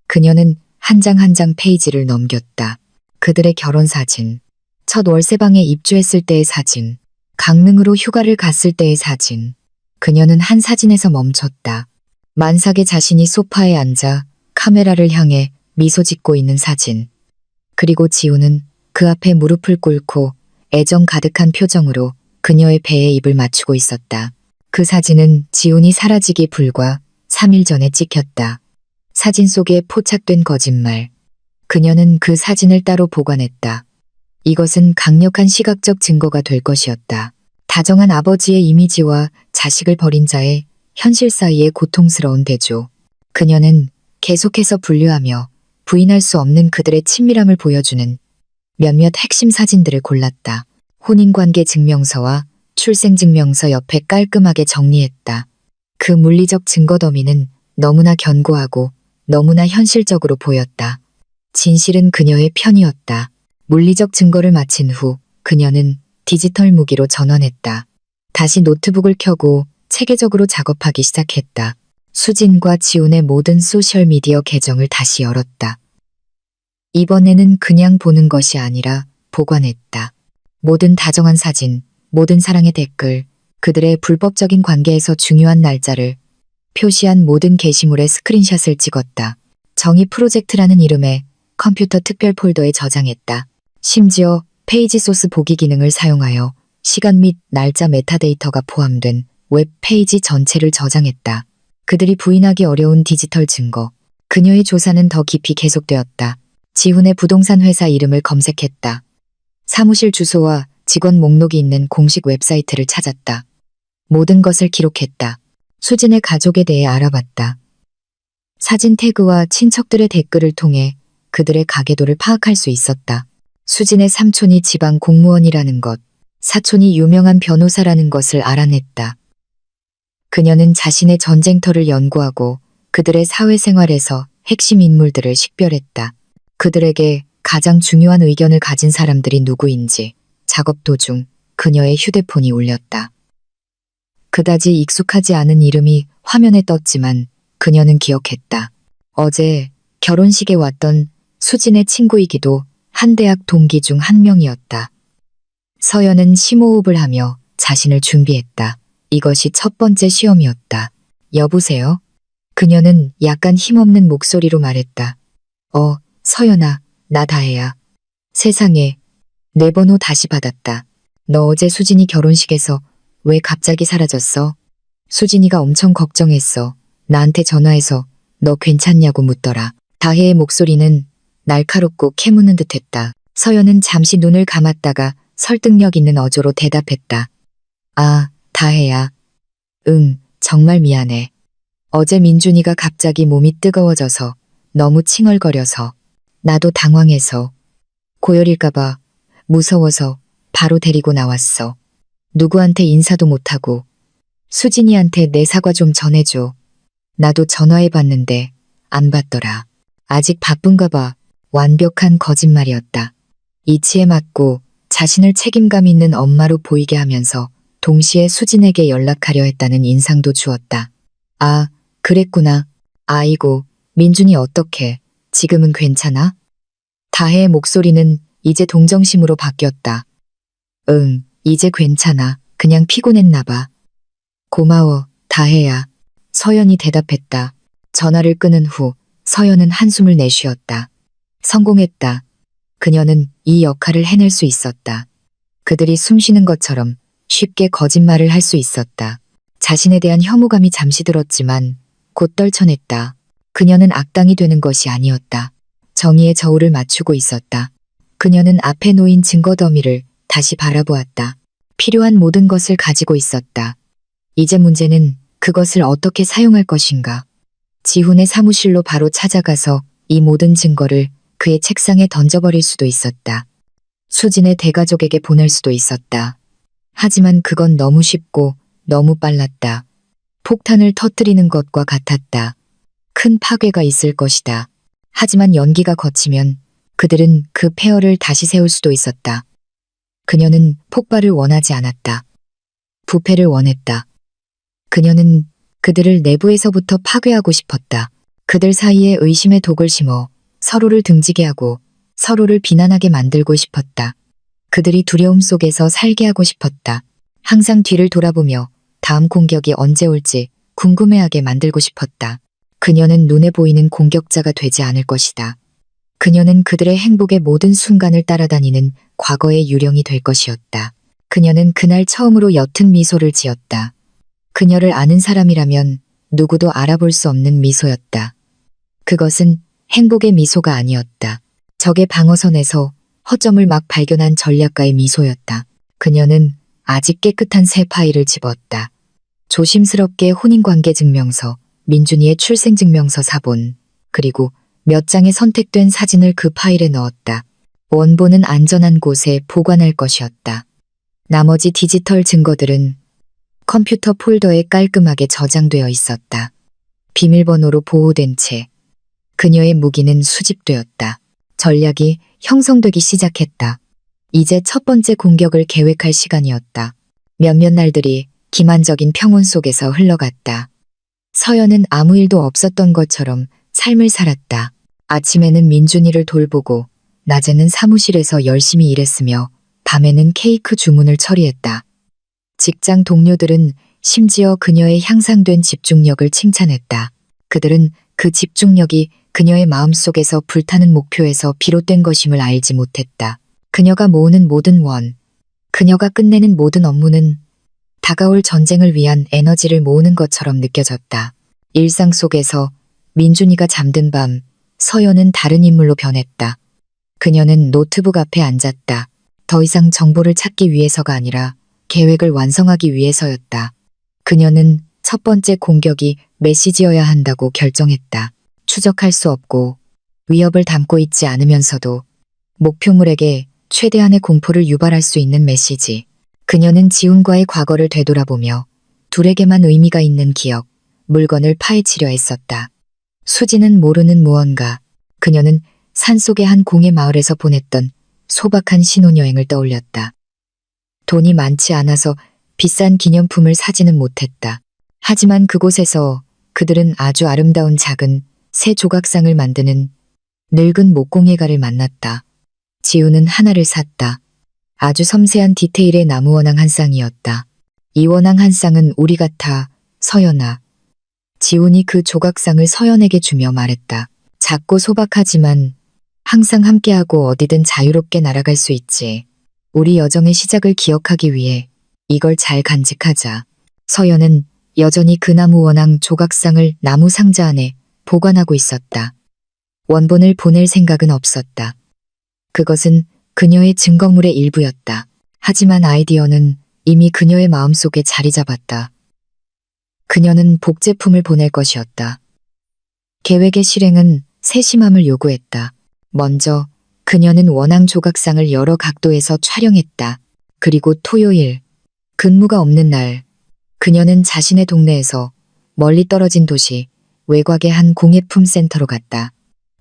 그녀는 한 장 한 장 페이지를 넘겼다. 그들의 결혼 사진, 첫 월세방에 입주했을 때의 사진, 강릉으로 휴가를 갔을 때의 사진. 그녀는 한 사진에서 멈췄다. 만삭의 자신이 소파에 앉아 카메라를 향해 미소 짓고 있는 사진. 그리고 지훈은 그 앞에 무릎을 꿇고 애정 가득한 표정으로 그녀의 배에 입을 맞추고 있었다. 그 사진은 지훈이 사라지기 불과 3일 전에 찍혔다. 사진 속에 포착된 거짓말. 그녀는 그 사진을 따로 보관했다. 이것은 강력한 시각적 증거가 될 것이었다. 다정한 아버지의 이미지와 자식을 버린 자의 현실 사이의 고통스러운 대조. 그녀는 계속해서 분류하며 부인할 수 없는 그들의 친밀함을 보여주는 몇몇 핵심 사진들을 골랐다. 혼인관계 증명서와 출생증명서 옆에 깔끔하게 정리했다. 그 물리적 증거 더미는 너무나 견고하고 너무나 현실적으로 보였다. 진실은 그녀의 편이었다. 물리적 증거를 마친 후 그녀는 디지털 무기로 전환했다. 다시 노트북을 켜고 체계적으로 작업하기 시작했다. 수진과 지훈의 모든 소셜미디어 계정을 다시 열었다. 이번에는 그냥 보는 것이 아니라 보관했다. 모든 다정한 사진, 모든 사랑의 댓글, 그들의 불법적인 관계에서 중요한 날짜를 표시한 모든 게시물의 스크린샷을 찍었다. 정의 프로젝트라는 이름의 컴퓨터 특별 폴더에 저장했다. 심지어 페이지 소스 보기 기능을 사용하여 시간 및 날짜 메타데이터가 포함된 웹 페이지 전체를 저장했다. 그들이 부인하기 어려운 디지털 증거. 그녀의 조사는 더 깊이 계속되었다. 지훈의 부동산 회사 이름을 검색했다. 사무실 주소와 직원 목록이 있는 공식 웹사이트를 찾았다. 모든 것을 기록했다. 수진의 가족에 대해 알아봤다. 사진 태그와 친척들의 댓글을 통해 그들의 가계도를 파악할 수 있었다. 수진의 삼촌이 지방 공무원이라는 것, 사촌이 유명한 변호사라는 것을 알아냈다. 그녀는 자신의 전쟁터를 연구하고 그들의 사회생활에서 핵심 인물들을 식별했다. 그들에게 가장 중요한 의견을 가진 사람들이 누구인지 작업 도중 그녀의 휴대폰이 울렸다. 그다지 익숙하지 않은 이름이 화면에 떴지만 그녀는 기억했다. 어제 결혼식에 왔던 수진의 친구이기도 한 대학 동기 중 한 명이었다. 서연은 심호흡을 하며 자신을 준비했다. 이것이 첫 번째 시험이었다. 여보세요? 그녀는 약간 힘없는 목소리로 말했다. 서연아, 나 다혜야. 세상에, 내 번호 다시 받았다. 너 어제 수진이 결혼식에서 왜 갑자기 사라졌어? 수진이가 엄청 걱정했어. 나한테 전화해서 너 괜찮냐고 묻더라. 다혜의 목소리는 날카롭고 캐무는 듯했다. 서연은 잠시 눈을 감았다가 설득력 있는 어조로 대답했다. 아, 다혜야. 응, 정말 미안해. 어제 민준이가 갑자기 몸이 뜨거워져서 너무 칭얼거려서 나도 당황해서 고열일까봐 무서워서 바로 데리고 나왔어. 누구한테 인사도 못하고 수진이한테 내 사과 좀 전해줘. 나도 전화해봤는데 안 받더라. 아직 바쁜가 봐. 완벽한 거짓말이었다. 이치에 맞고 자신을 책임감 있는 엄마로 보이게 하면서 동시에 수진에게 연락하려 했다는 인상도 주었다. 아, 그랬구나. 아이고, 민준이 어떡해. 지금은 괜찮아? 다혜의 목소리는 이제 동정심으로 바뀌었다. 응, 이제 괜찮아. 그냥 피곤했나 봐. 고마워, 다혜야. 서연이 대답했다. 전화를 끊은 후 서연은 한숨을 내쉬었다. 성공했다. 그녀는 이 역할을 해낼 수 있었다. 그들이 숨쉬는 것처럼 쉽게 거짓말을 할 수 있었다. 자신에 대한 혐오감이 잠시 들었지만 곧 떨쳐냈다. 그녀는 악당이 되는 것이 아니었다. 정의의 저울을 맞추고 있었다. 그녀는 앞에 놓인 증거 더미를 다시 바라보았다. 필요한 모든 것을 가지고 있었다. 이제 문제는 그것을 어떻게 사용할 것인가. 지훈의 사무실로 바로 찾아가서 이 모든 증거를 그의 책상에 던져버릴 수도 있었다. 수진의 대가족에게 보낼 수도 있었다. 하지만 그건 너무 쉽고 너무 빨랐다. 폭탄을 터뜨리는 것과 같았다. 큰 파괴가 있을 것이다. 하지만 연기가 거치면 그들은 그 폐허를 다시 세울 수도 있었다. 그녀는 폭발을 원하지 않았다. 부패를 원했다. 그녀는 그들을 내부에서부터 파괴하고 싶었다. 그들 사이에 의심의 독을 심어 서로를 등지게 하고 서로를 비난하게 만들고 싶었다. 그들이 두려움 속에서 살게 하고 싶었다. 항상 뒤를 돌아보며 다음 공격이 언제 올지 궁금해하게 만들고 싶었다. 그녀는 눈에 보이는 공격자가 되지 않을 것이다. 그녀는 그들의 행복의 모든 순간을 따라다니는 과거의 유령이 될 것이었다. 그녀는 그날 처음으로 옅은 미소를 지었다. 그녀를 아는 사람이라면 누구도 알아볼 수 없는 미소였다. 그것은 행복의 미소가 아니었다. 적의 방어선에서 허점을 막 발견한 전략가의 미소였다. 그녀는 아직 깨끗한 새 파일을 집었다. 조심스럽게 혼인관계 증명서, 민준이의 출생증명서 사본, 그리고 몇 장의 선택된 사진을 그 파일에 넣었다. 원본은 안전한 곳에 보관할 것이었다. 나머지 디지털 증거들은 컴퓨터 폴더에 깔끔하게 저장되어 있었다. 비밀번호로 보호된 채 그녀의 무기는 수집되었다. 전략이 형성되기 시작했다. 이제 첫 번째 공격을 계획할 시간이었다. 몇몇 날들이 기만적인 평온 속에서 흘러갔다. 서연은 아무 일도 없었던 것처럼 삶을 살았다. 아침에는 민준이를 돌보고 낮에는 사무실에서 열심히 일했으며 밤에는 케이크 주문을 처리했다. 직장 동료들은 심지어 그녀의 향상된 집중력을 칭찬했다. 그들은 그 집중력이 그녀의 마음속에서 불타는 목표에서 비롯된 것임을 알지 못했다. 그녀가 모으는 모든 원, 그녀가 끝내는 모든 업무는 다가올 전쟁을 위한 에너지를 모으는 것처럼 느껴졌다. 일상 속에서 민준이가 잠든 밤, 서연은 다른 인물로 변했다. 그녀는 노트북 앞에 앉았다. 더 이상 정보를 찾기 위해서가 아니라 계획을 완성하기 위해서였다. 그녀는 첫 번째 공격이 메시지여야 한다고 결정했다. 추적할 수 없고 위협을 담고 있지 않으면서도 목표물에게 최대한의 공포를 유발할 수 있는 메시지. 그녀는 지훈과의 과거를 되돌아보며 둘에게만 의미가 있는 기억, 물건을 파헤치려 했었다. 수지는 모르는 무언가. 그녀는 산속의 한 공예 마을에서 보냈던 소박한 신혼여행을 떠올렸다. 돈이 많지 않아서 비싼 기념품을 사지는 못했다. 하지만 그곳에서 그들은 아주 아름다운 작은 새 조각상을 만드는 늙은 목공예가를 만났다. 지우는 하나를 샀다. 아주 섬세한 디테일의 나무 원앙 한 쌍이었다. 이 원앙 한 쌍은 우리 같아, 서연아. 지훈이 그 조각상을 서연에게 주며 말했다. 작고 소박하지만 항상 함께하고 어디든 자유롭게 날아갈 수 있지. 우리 여정의 시작을 기억하기 위해 이걸 잘 간직하자. 서연은 여전히 그 나무 원앙 조각상을 나무 상자 안에 보관하고 있었다. 원본을 보낼 생각은 없었다. 그것은 그녀의 증거물의 일부였다. 하지만 아이디어는 이미 그녀의 마음속에 자리 잡았다. 그녀는 복제품을 보낼 것이었다. 계획의 실행은 세심함을 요구했다. 먼저 그녀는 원앙 조각상을 여러 각도에서 촬영했다. 그리고 토요일, 근무가 없는 날, 그녀는 자신의 동네에서 멀리 떨어진 도시, 외곽의 한 공예품 센터로 갔다.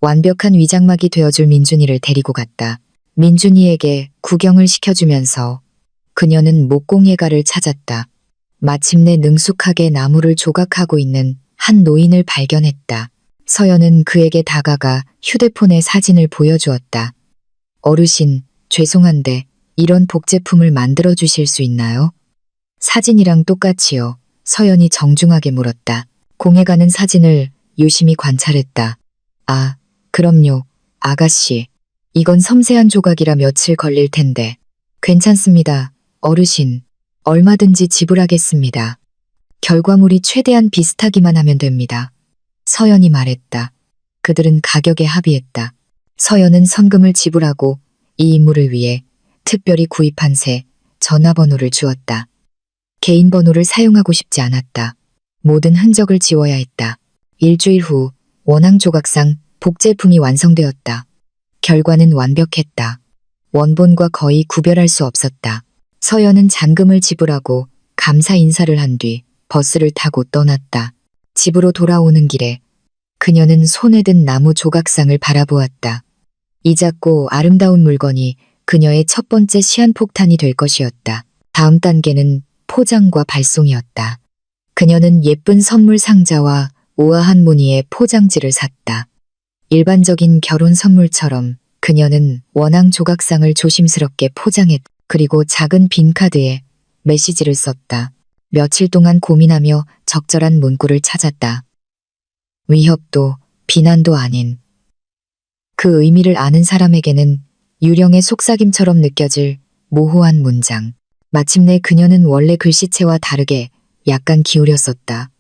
완벽한 위장막이 되어줄 민준이를 데리고 갔다. 민준이에게 구경을 시켜주면서 그녀는 목공예가를 찾았다. 마침내 능숙하게 나무를 조각하고 있는 한 노인을 발견했다. 서연은 그에게 다가가 휴대폰에 사진을 보여주었다. 어르신, 죄송한데 이런 복제품을 만들어 주실 수 있나요? 사진이랑 똑같이요. 서연이 정중하게 물었다. 공예가는 사진을 유심히 관찰했다. 아, 그럼요, 아가씨. 이건 섬세한 조각이라 며칠 걸릴 텐데. 괜찮습니다, 어르신. 얼마든지 지불하겠습니다. 결과물이 최대한 비슷하기만 하면 됩니다. 서연이 말했다. 그들은 가격에 합의했다. 서연은 선금을 지불하고 이 임무를 위해 특별히 구입한 새 전화번호를 주었다. 개인 번호를 사용하고 싶지 않았다. 모든 흔적을 지워야 했다. 일주일 후 원앙 조각상 복제품이 완성되었다. 결과는 완벽했다. 원본과 거의 구별할 수 없었다. 서연은 잔금을 지불하고 감사 인사를 한 뒤 버스를 타고 떠났다. 집으로 돌아오는 길에 그녀는 손에 든 나무 조각상을 바라보았다. 이 작고 아름다운 물건이 그녀의 첫 번째 시한폭탄이 될 것이었다. 다음 단계는 포장과 발송이었다. 그녀는 예쁜 선물 상자와 우아한 무늬의 포장지를 샀다. 일반적인 결혼 선물처럼 그녀는 원앙 조각상을 조심스럽게 포장했다. 그리고 작은 빈카드에 메시지를 썼다. 며칠 동안 고민하며 적절한 문구를 찾았다. 위협도 비난도 아닌. 그 의미를 아는 사람에게는 유령의 속삭임처럼 느껴질 모호한 문장. 마침내 그녀는 원래 글씨체와 다르게 약간 기울였었다.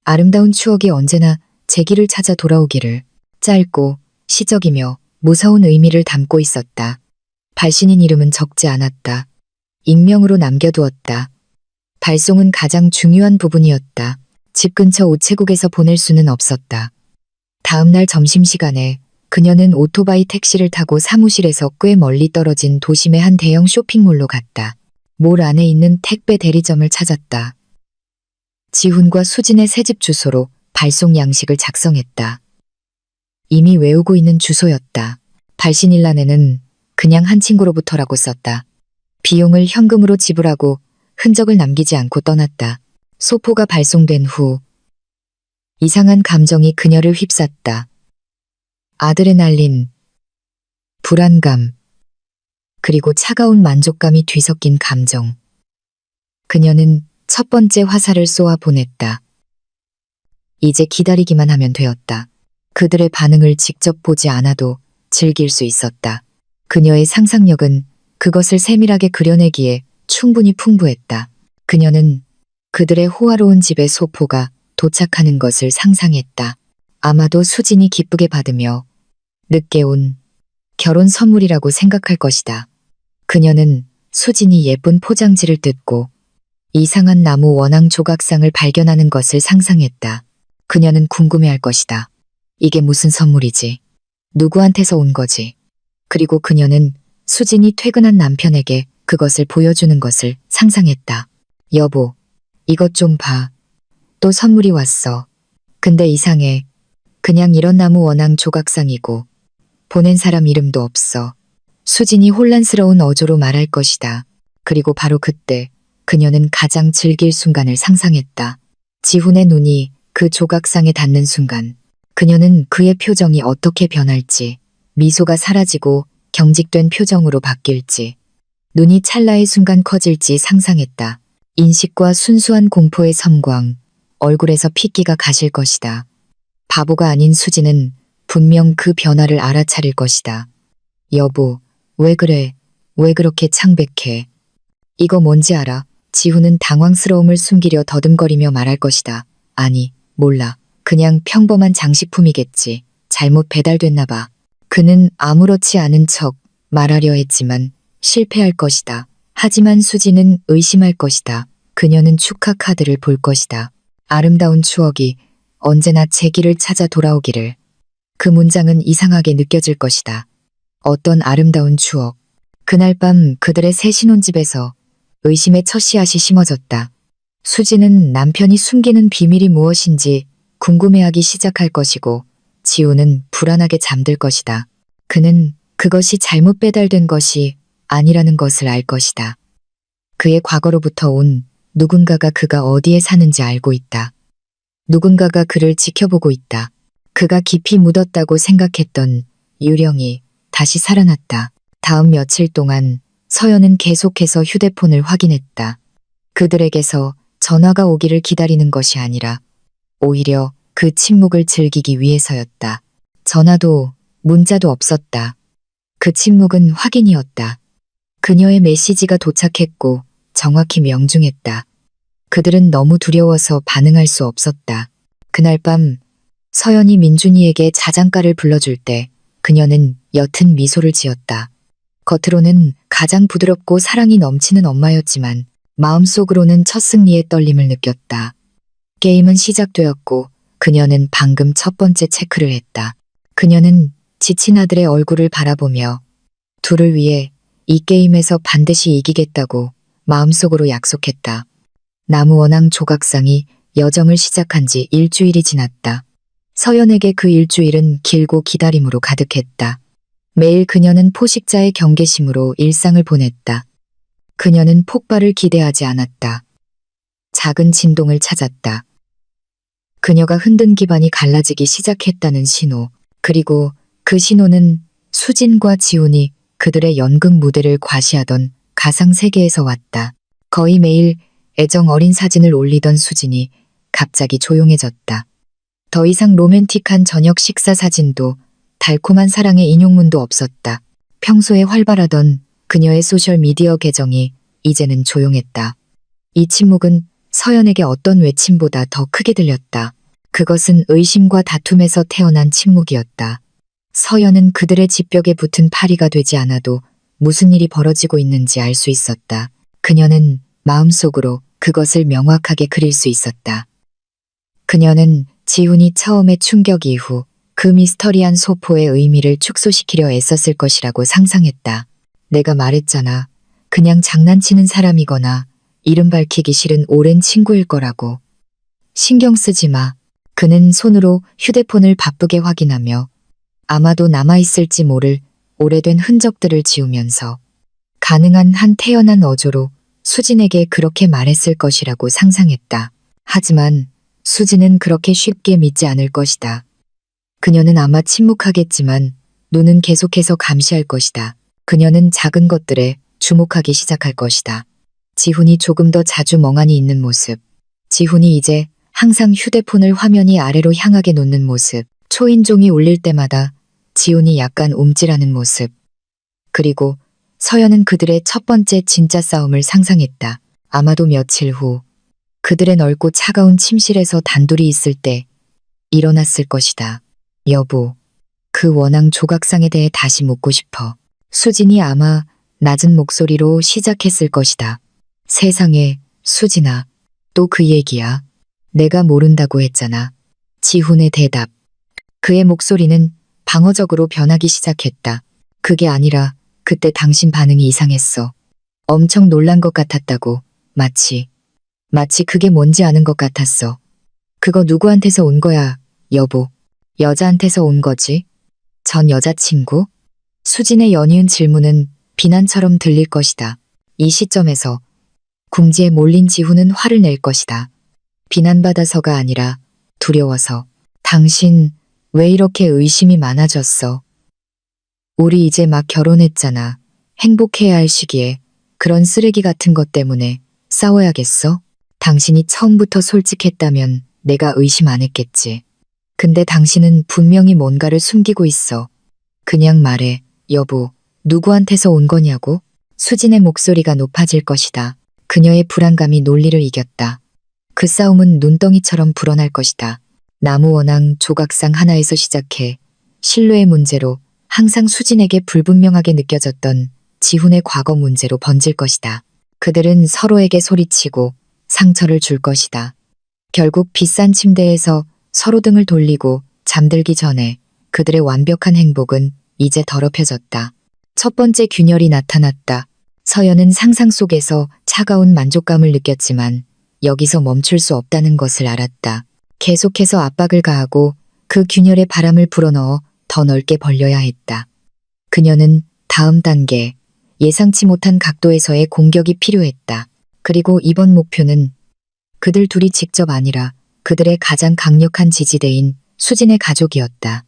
아름다운 추억이 언제나 제 길을 찾아 돌아오기를. 짧고 시적이며 무서운 의미를 담고 있었다. 발신인 이름은 적지 않았다. 익명으로 남겨두었다. 발송은 가장 중요한 부분이었다. 집 근처 우체국에서 보낼 수는 없었다. 다음 날 점심시간에 그녀는 오토바이 택시를 타고 사무실에서 꽤 멀리 떨어진 도심의 한 대형 쇼핑몰로 갔다. 몰 안에 있는 택배 대리점을 찾았다. 지훈과 수진의 새집 주소로 발송 양식을 작성했다. 이미 외우고 있는 주소였다. 발신일란에는 그냥 한 친구로부터라고 썼다. 비용을 현금으로 지불하고 흔적을 남기지 않고 떠났다. 소포가 발송된 후 이상한 감정이 그녀를 휩쌌다. 아드레날린, 불안감, 그리고 차가운 만족감이 뒤섞인 감정. 그녀는 첫 번째 화살을 쏘아 보냈다. 이제 기다리기만 하면 되었다. 그들의 반응을 직접 보지 않아도 즐길 수 있었다. 그녀의 상상력은 그것을 세밀하게 그려내기에 충분히 풍부했다. 그녀는 그들의 호화로운 집의 소포가 도착하는 것을 상상했다. 아마도 수진이 기쁘게 받으며 늦게 온 결혼 선물이라고 생각할 것이다. 그녀는 수진이 예쁜 포장지를 뜯고 이상한 나무 원앙 조각상을 발견하는 것을 상상했다. 그녀는 궁금해할 것이다. 이게 무슨 선물이지? 누구한테서 온 거지? 그리고 그녀는 수진이 퇴근한 남편에게 그것을 보여주는 것을 상상했다. 여보, 이것 좀 봐. 또 선물이 왔어. 근데 이상해. 그냥 이런 나무 원앙 조각상이고 보낸 사람 이름도 없어. 수진이 혼란스러운 어조로 말할 것이다. 그리고 바로 그때 그녀는 가장 즐길 순간을 상상했다. 지훈의 눈이 그 조각상에 닿는 순간 그녀는 그의 표정이 어떻게 변할지, 미소가 사라지고 경직된 표정으로 바뀔지, 눈이 찰나의 순간 커질지 상상했다. 인식과 순수한 공포의 섬광, 얼굴에서 핏기가 가실 것이다. 바보가 아닌 수지는 분명 그 변화를 알아차릴 것이다. 여보, 왜 그래? 왜 그렇게 창백해? 이거 뭔지 알아? 지훈은 당황스러움을 숨기려 더듬거리며 말할 것이다. 아니, 몰라. 그냥 평범한 장식품이겠지. 잘못 배달됐나 봐. 그는 아무렇지 않은 척 말하려 했지만 실패할 것이다. 하지만 수지는 의심할 것이다. 그녀는 축하 카드를 볼 것이다. 아름다운 추억이 언제나 제 길을 찾아 돌아오기를. 그 문장은 이상하게 느껴질 것이다. 어떤 아름다운 추억. 그날 밤 그들의 새 신혼집에서 의심의 첫 씨앗이 심어졌다. 수지는 남편이 숨기는 비밀이 무엇인지 궁금해하기 시작할 것이고 지우는 불안하게 잠들 것이다. 그는 그것이 잘못 배달된 것이 아니라는 것을 알 것이다. 그의 과거로부터 온 누군가가 그가 어디에 사는지 알고 있다. 누군가가 그를 지켜보고 있다. 그가 깊이 묻었다고 생각했던 유령이 다시 살아났다. 다음 며칠 동안 서연은 계속해서 휴대폰을 확인했다. 그들에게서 전화가 오기를 기다리는 것이 아니라 오히려 그 침묵을 즐기기 위해서였다. 전화도 문자도 없었다. 그 침묵은 확인이었다. 그녀의 메시지가 도착했고 정확히 명중했다. 그들은 너무 두려워서 반응할 수 없었다. 그날 밤 서연이 민준이에게 자장가를 불러줄 때 그녀는 옅은 미소를 지었다. 겉으로는 가장 부드럽고 사랑이 넘치는 엄마였지만 마음속으로는 첫 승리의 떨림을 느꼈다. 게임은 시작되었고 그녀는 방금 첫 번째 체크를 했다. 그녀는 지친 아들의 얼굴을 바라보며 둘을 위해 이 게임에서 반드시 이기겠다고 마음속으로 약속했다. 나무 원앙 조각상이 여정을 시작한 지 일주일이 지났다. 서연에게 그 일주일은 길고 기다림으로 가득했다. 매일 그녀는 포식자의 경계심으로 일상을 보냈다. 그녀는 폭발을 기대하지 않았다. 작은 진동을 찾았다. 그녀가 흔든 기반이 갈라지기 시작했다는 신호. 그리고 그 신호는 수진과 지훈이 그들의 연극 무대를 과시하던 가상 세계에서 왔다. 거의 매일 애정 어린 사진을 올리던 수진이 갑자기 조용해졌다. 더 이상 로맨틱한 저녁 식사 사진도 달콤한 사랑의 인용문도 없었다. 평소에 활발하던 그녀의 소셜미디어 계정이 이제는 조용했다. 이 침묵은 서연에게 어떤 외침보다 더 크게 들렸다. 그것은 의심과 다툼에서 태어난 침묵이었다. 서연은 그들의 집벽에 붙은 파리가 되지 않아도 무슨 일이 벌어지고 있는지 알 수 있었다. 그녀는 마음속으로 그것을 명확하게 그릴 수 있었다. 그녀는 지훈이 처음의 충격 이후 그 미스터리한 소포의 의미를 축소시키려 애썼을 것이라고 상상했다. 내가 말했잖아. 그냥 장난치는 사람이거나 이름 밝히기 싫은 오랜 친구일 거라고. 신경 쓰지 마. 그는 손으로 휴대폰을 바쁘게 확인하며 아마도 남아있을지 모를 오래된 흔적들을 지우면서 가능한 한 태연한 어조로 수진에게 그렇게 말했을 것이라고 상상했다. 하지만 수진은 그렇게 쉽게 믿지 않을 것이다. 그녀는 아마 침묵하겠지만 눈은 계속해서 감시할 것이다. 그녀는 작은 것들에 주목하기 시작할 것이다. 지훈이 조금 더 자주 멍하니 있는 모습. 지훈이 이제 항상 휴대폰을 화면이 아래로 향하게 놓는 모습. 초인종이 울릴 때마다 지훈이 약간 움찔하는 모습. 그리고 서연은 그들의 첫 번째 진짜 싸움을 상상했다. 아마도 며칠 후 그들의 넓고 차가운 침실에서 단둘이 있을 때 일어났을 것이다. 여보, 그 원앙 조각상에 대해 다시 묻고 싶어. 수진이 아마 낮은 목소리로 시작했을 것이다. 세상에, 수진아, 또 그 얘기야. 내가 모른다고 했잖아. 지훈의 대답. 그의 목소리는 방어적으로 변하기 시작했다. 그게 아니라 그때 당신 반응이 이상했어. 엄청 놀란 것 같았다고. 마치 그게 뭔지 아는 것 같았어. 그거 누구한테서 온 거야, 여보? 여자한테서 온 거지? 전 여자친구? 수진의 연이은 질문은 비난처럼 들릴 것이다. 이 시점에서 궁지에 몰린 지훈은 화를 낼 것이다. 비난받아서가 아니라 두려워서. 당신 왜 이렇게 의심이 많아졌어? 우리 이제 막 결혼했잖아. 행복해야 할 시기에 그런 쓰레기 같은 것 때문에 싸워야겠어? 당신이 처음부터 솔직했다면 내가 의심 안 했겠지. 근데 당신은 분명히 뭔가를 숨기고 있어. 그냥 말해, 여보, 누구한테서 온 거냐고? 수진의 목소리가 높아질 것이다. 그녀의 불안감이 논리를 이겼다. 그 싸움은 눈덩이처럼 불어날 것이다. 나무 원앙 조각상 하나에서 시작해 신뢰의 문제로 항상 수진에게 불분명하게 느껴졌던 지훈의 과거 문제로 번질 것이다. 그들은 서로에게 소리치고 상처를 줄 것이다. 결국 비싼 침대에서 서로 등을 돌리고 잠들기 전에 그들의 완벽한 행복은 이제 더럽혀졌다. 첫 번째 균열이 나타났다. 서연은 상상 속에서 차가운 만족감을 느꼈지만 여기서 멈출 수 없다는 것을 알았다. 계속해서 압박을 가하고 그 균열에 바람을 불어넣어 더 넓게 벌려야 했다. 그녀는 다음 단계, 예상치 못한 각도에서의 공격이 필요했다. 그리고 이번 목표는 그들 둘이 직접 아니라 그들의 가장 강력한 지지대인 수진의 가족이었다.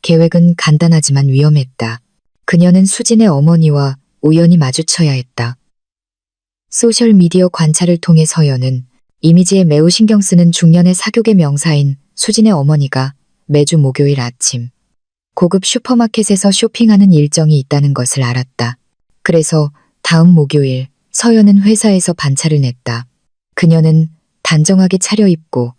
계획은 간단하지만 위험했다. 그녀는 수진의 어머니와 우연히 마주쳐야 했다. 소셜미디어 관찰을 통해 서연은 이미지에 매우 신경 쓰는 중년의 사교계 명사인 수진의 어머니가 매주 목요일 아침 고급 슈퍼마켓에서 쇼핑하는 일정이 있다는 것을 알았다. 그래서 다음 목요일 서연은 회사에서 반차를 냈다. 그녀는 단정하게 차려입고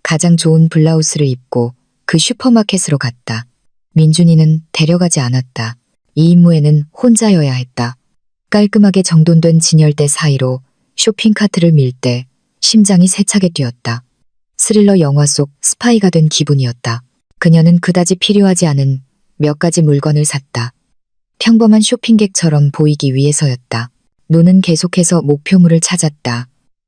가장 좋은 블라우스를 입고 그 슈퍼마켓으로 갔다. 민준이는 데려가지 않았다. 이 임무에는 혼자여야 했다. 깔끔하게 정돈된 진열대 사이로 쇼핑카트를 밀 때 심장이 세차게 뛰었다. 스릴러 영화 속 스파이가 된 기분이었다. 그녀는 그다지 필요하지 않은 몇 가지 물건을 샀다. 평범한 쇼핑객처럼 보이기 위해서였다. 눈은 계속해서 목표물을 찾았다.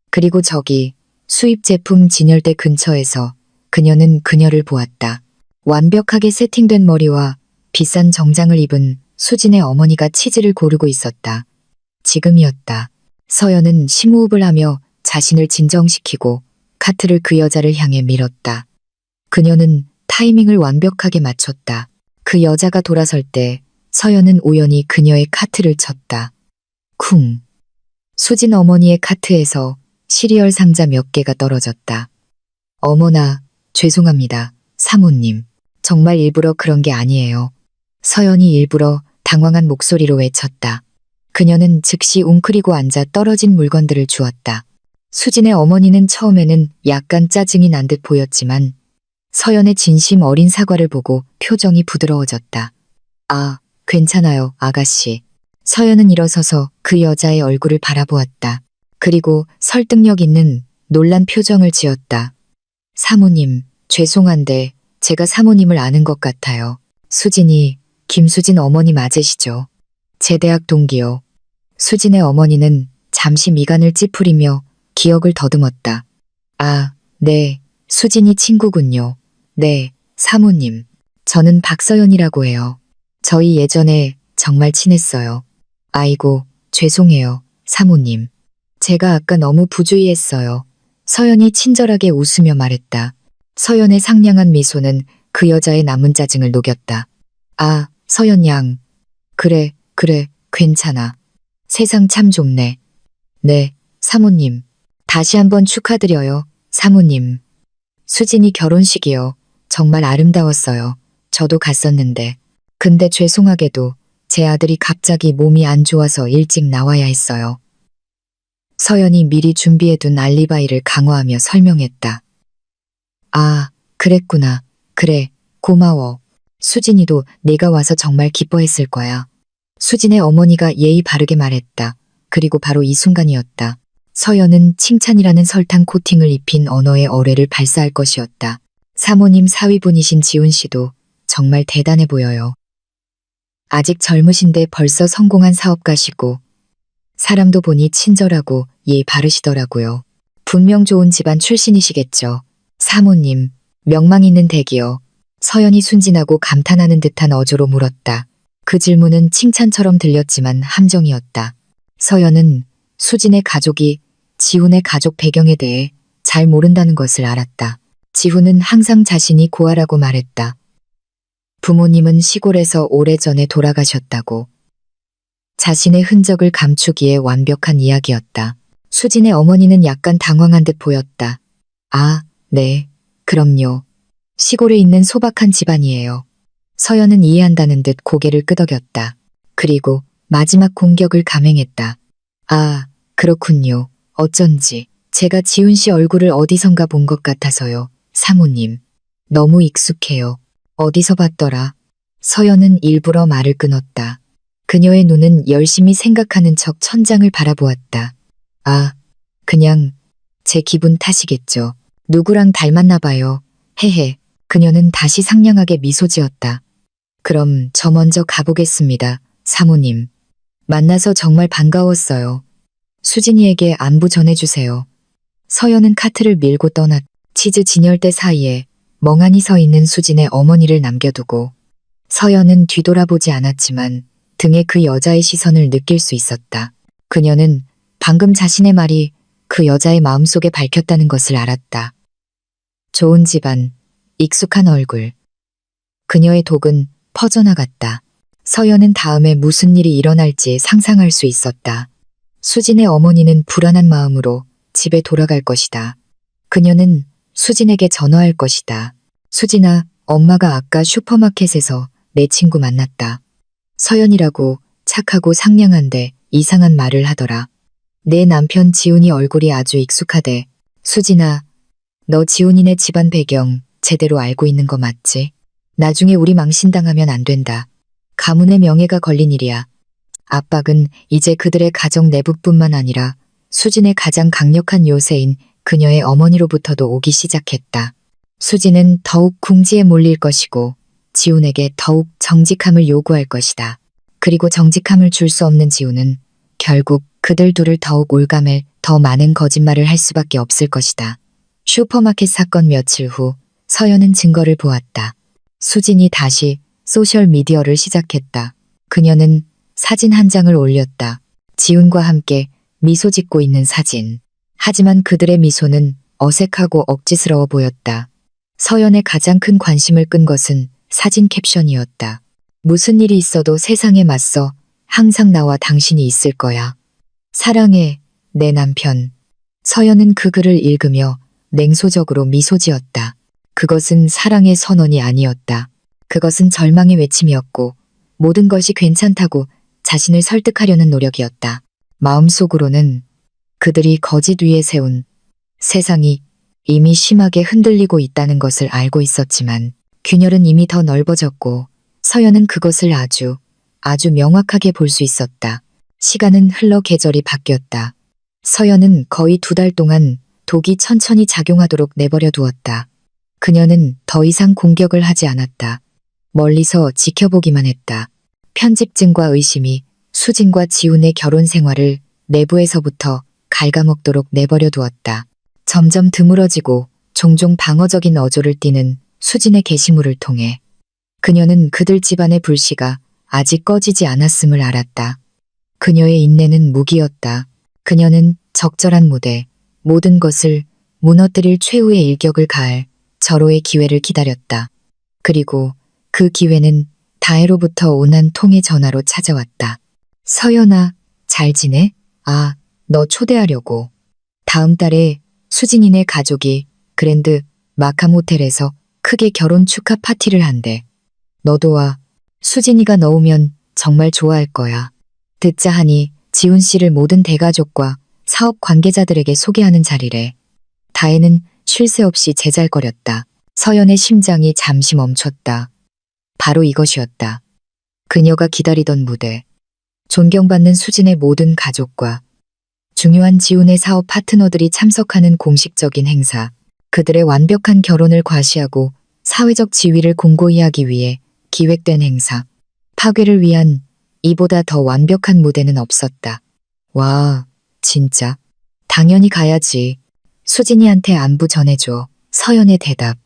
그리고 저기 수입 제품 진열대 근처에서 그녀는 그녀를 보았다. 완벽하게 세팅된 머리와 비싼 정장을 입은 수진의 어머니가 치즈를 고르고 있었다. 지금이었다. 서연은 심호흡을 하며 자신을 진정시키고 카트를 그 여자를 향해 밀었다. 그녀는 타이밍을 완벽하게 맞췄다. 그 여자가 돌아설 때 서연은 우연히 그녀의 카트를 쳤다. 쿵. 수진 어머니의 카트에서 시리얼 상자 몇 개가 떨어졌다. 어머나, 죄송합니다, 사모님. 정말 일부러 그런 게 아니에요. 서연이 일부러 당황한 목소리로 외쳤다. 그녀는 즉시 웅크리고 앉아 떨어진 물건들을 주었다. 수진의 어머니는 처음에는 약간 짜증이 난 듯 보였지만 서연의 진심 어린 사과를 보고 표정이 부드러워졌다. 아, 괜찮아요, 아가씨. 서연은 일어서서 그 여자의 얼굴을 바라보았다. 그리고 설득력 있는 놀란 표정을 지었다. 사모님, 죄송한데 제가 사모님을 아는 것 같아요. 수진이 김수진 어머니 맞으시죠? 제 대학 동기요. 수진의 어머니는 잠시 미간을 찌푸리며 기억을 더듬었다. 아, 네, 수진이 친구군요. 네, 사모님. 저는 박서연이라고 해요. 저희 예전에 정말 친했어요. 아이고, 죄송해요, 사모님. 제가 아까 너무 부주의했어요. 서연이 친절하게 웃으며 말했다. 서연의 상냥한 미소는 그 여자의 남은 짜증을 녹였다. 아, 서연 양. 그래, 괜찮아. 세상 참 좁네. 네, 사모님. 다시 한번 축하드려요, 사모님. 수진이 결혼식이요. 정말 아름다웠어요. 저도 갔었는데. 근데 죄송하게도 제 아들이 갑자기 몸이 안 좋아서 일찍 나와야 했어요. 서연이 미리 준비해둔 알리바이를 강화하며 설명했다. 아, 그랬구나. 그래, 고마워. 수진이도 내가 와서 정말 기뻐했을 거야. 수진의 어머니가 예의 바르게 말했다. 그리고 바로 이 순간이었다. 서연은 칭찬이라는 설탕 코팅을 입힌 언어의 어뢰를 발사할 것이었다. 사모님 사위분이신 지훈 씨도 정말 대단해 보여요. 아직 젊으신데 벌써 성공한 사업가시고 사람도 보니 친절하고 예의 바르시더라고요. 분명 좋은 집안 출신이시겠죠. 사모님, 명망 있는 댁이요. 서연이 순진하고 감탄하는 듯한 어조로 물었다. 그 질문은 칭찬처럼 들렸지만 함정이었다. 서연은 수진의 가족이 지훈의 가족 배경에 대해 잘 모른다는 것을 알았다. 지훈은 항상 자신이 고아라고 말했다. 부모님은 시골에서 오래전에 돌아가셨다고. 자신의 흔적을 감추기에 완벽한 이야기였다. 수진의 어머니는 약간 당황한 듯 보였다. 아, 네, 그럼요. 시골에 있는 소박한 집안이에요. 서연은 이해한다는 듯 고개를 끄덕였다. 그리고 마지막 공격을 감행했다. 아, 그렇군요. 어쩐지 제가 지훈 씨 얼굴을 어디선가 본 것 같아서요. 사모님. 너무 익숙해요. 어디서 봤더라. 서연은 일부러 말을 끊었다. 그녀의 눈은 열심히 생각하는 척 천장을 바라보았다. 아, 그냥 제 기분 탓이겠죠. 누구랑 닮았나 봐요. 헤헤. 그녀는 다시 상냥하게 미소 지었다. 그럼 저 먼저 가보겠습니다, 사모님. 만나서 정말 반가웠어요. 수진이에게 안부 전해주세요. 서연은 카트를 밀고 떠났. 치즈 진열대 사이에 멍하니 서 있는 수진의 어머니를 남겨두고 서연은 뒤돌아보지 않았지만 등에 그 여자의 시선을 느낄 수 있었다. 그녀는 방금 자신의 말이 그 여자의 마음속에 밝혔다는 것을 알았다. 좋은 집안, 익숙한 얼굴. 그녀의 독은 퍼져나갔다. 서연은 다음에 무슨 일이 일어날지 상상할 수 있었다. 수진의 어머니는 불안한 마음으로 집에 돌아갈 것이다. 그녀는 수진에게 전화할 것이다. 수진아, 엄마가 아까 슈퍼마켓에서 내 친구 만났다. 서연이라고 착하고 상냥한데 이상한 말을 하더라. 내 남편 지훈이 얼굴이 아주 익숙하대. 수진아, 너 지훈이네 집안 배경 제대로 알고 있는 거 맞지? 나중에 우리 망신당하면 안 된다. 가문의 명예가 걸린 일이야. 압박은 이제 그들의 가정 내부뿐만 아니라 수진의 가장 강력한 요새인 그녀의 어머니로부터도 오기 시작했다. 수진은 더욱 궁지에 몰릴 것이고 지훈에게 더욱 정직함을 요구할 것이다. 그리고 정직함을 줄 수 없는 지훈은 결국 그들 둘을 더욱 올가맬 더 많은 거짓말을 할 수밖에 없을 것이다. 슈퍼마켓 사건 며칠 후 서연은 증거를 보았다. 수진이 다시 소셜미디어를 시작했다. 그녀는 사진 한 장을 올렸다. 지훈과 함께 미소 짓고 있는 사진. 하지만 그들의 미소는 어색하고 억지스러워 보였다. 서연의 가장 큰 관심을 끈 것은 사진 캡션이었다. 무슨 일이 있어도 세상에 맞서 항상 나와 당신이 있을 거야. 사랑해, 내 남편. 서연은 그 글을 읽으며 냉소적으로 미소 지었다. 그것은 사랑의 선언이 아니었다. 그것은 절망의 외침이었고 모든 것이 괜찮다고 자신을 설득하려는 노력이었다. 마음속으로는 그들이 거짓 위에 세운 세상이 이미 심하게 흔들리고 있다는 것을 알고 있었지만 균열은 이미 더 넓어졌고 서연은 그것을 아주 명확하게 볼 수 있었다. 시간은 흘러 계절이 바뀌었다. 서연은 거의 2달 동안 독이 천천히 작용하도록 내버려 두었다. 그녀는 더 이상 공격을 하지 않았다. 멀리서 지켜보기만 했다. 편집증과 의심이 수진과 지훈의 결혼 생활을 내부에서부터 갉아먹도록 내버려 두었다. 점점 드물어지고 종종 방어적인 어조를 띠는 수진의 게시물을 통해 그녀는 그들 집안의 불씨가 아직 꺼지지 않았음을 알았다. 그녀의 인내는 무기였다. 그녀는 적절한 무대, 모든 것을 무너뜨릴 최후의 일격을 가할 절호의 기회를 기다렸다. 그리고 그 기회는 다혜로부터 온 한 통의 전화로 찾아왔다. 서연아, 잘 지내? 아, 너 초대하려고. 다음 달에 수진이네 가족이 그랜드 마캄 호텔에서 크게 결혼 축하 파티를 한대. 너도 와. 수진이가 너 오면 정말 좋아할 거야. 듣자 하니 지훈 씨를 모든 대가족과 사업 관계자들에게 소개하는 자리래. 다혜는 쉴 새 없이 제잘거렸다. 서연의 심장이 잠시 멈췄다. 바로 이것이었다. 그녀가 기다리던 무대. 존경받는 수진의 모든 가족과 중요한 지훈의 사업 파트너들이 참석하는 공식적인 행사. 그들의 완벽한 결혼을 과시하고 사회적 지위를 공고히 하기 위해 기획된 행사. 파괴를 위한 이보다 더 완벽한 무대는 없었다. 와, 진짜. 당연히 가야지. 수진이한테 안부 전해줘. 서연의 대답.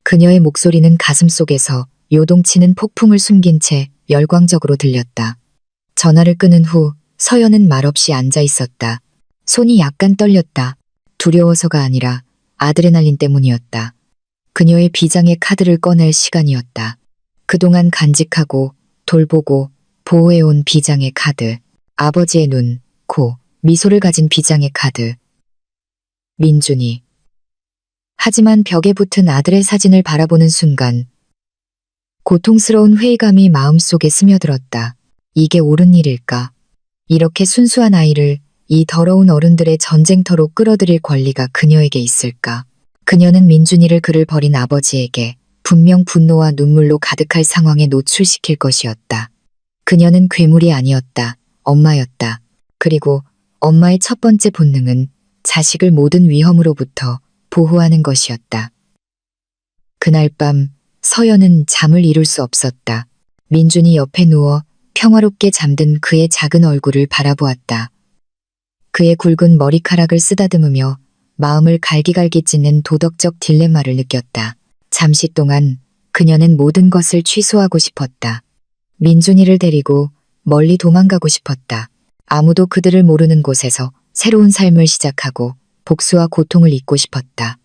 그녀의 목소리는 가슴속에서 요동치는 폭풍을 숨긴 채 열광적으로 들렸다. 전화를 끊은 후 서연은 말없이 앉아 있었다. 손이 약간 떨렸다. 두려워서가 아니라 아드레날린 때문이었다. 그녀의 비장의 카드를 꺼낼 시간이었다. 그동안 간직하고 돌보고 보호해온 비장의 카드. 아버지의 눈, 코, 미소를 가진 비장의 카드. 민준이. 하지만 벽에 붙은 아들의 사진을 바라보는 순간 고통스러운 회의감이 마음속에 스며들었다. 이게 옳은 일일까? 이렇게 순수한 아이를 이 더러운 어른들의 전쟁터로 끌어들일 권리가 그녀에게 있을까? 그녀는 민준이를 그를 버린 아버지에게 분명 분노와 눈물로 가득할 상황에 노출시킬 것이었다. 그녀는 괴물이 아니었다. 엄마였다. 그리고 엄마의 첫 번째 본능은 자식을 모든 위험으로부터 보호하는 것이었다. 그날 밤 서연은 잠을 이룰 수 없었다. 민준이 옆에 누워 평화롭게 잠든 그의 작은 얼굴을 바라보았다. 그의 굵은 머리카락을 쓰다듬으며 마음을 갈기갈기 찢는 도덕적 딜레마를 느꼈다. 잠시 동안 그녀는 모든 것을 취소하고 싶었다. 민준이를 데리고 멀리 도망가고 싶었다. 아무도 그들을 모르는 곳에서 새로운 삶을 시작하고 복수와 고통을 잊고 싶었다.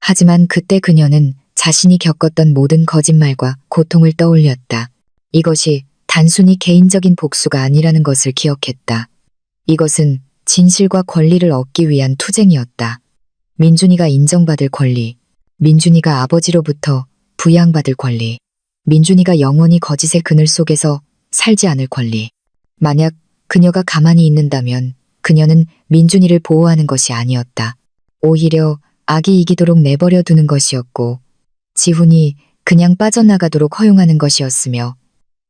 하지만 그때 그녀는 자신이 겪었던 모든 거짓말과 고통을 떠올렸다. 이것이 단순히 개인적인 복수가 아니라는 것을 기억했다. 이것은 진실과 권리를 얻기 위한 투쟁이었다. 민준이가 인정받을 권리, 민준이가 아버지로부터 부양받을 권리, 민준이가 영원히 거짓의 그늘 속에서 살지 않을 권리. 만약 그녀가 가만히 있는다면 그녀는 민준이를 보호하는 것이 아니었다. 오히려 악이 이기도록 내버려 두는 것이었고 지훈이 그냥 빠져나가도록 허용하는 것이었으며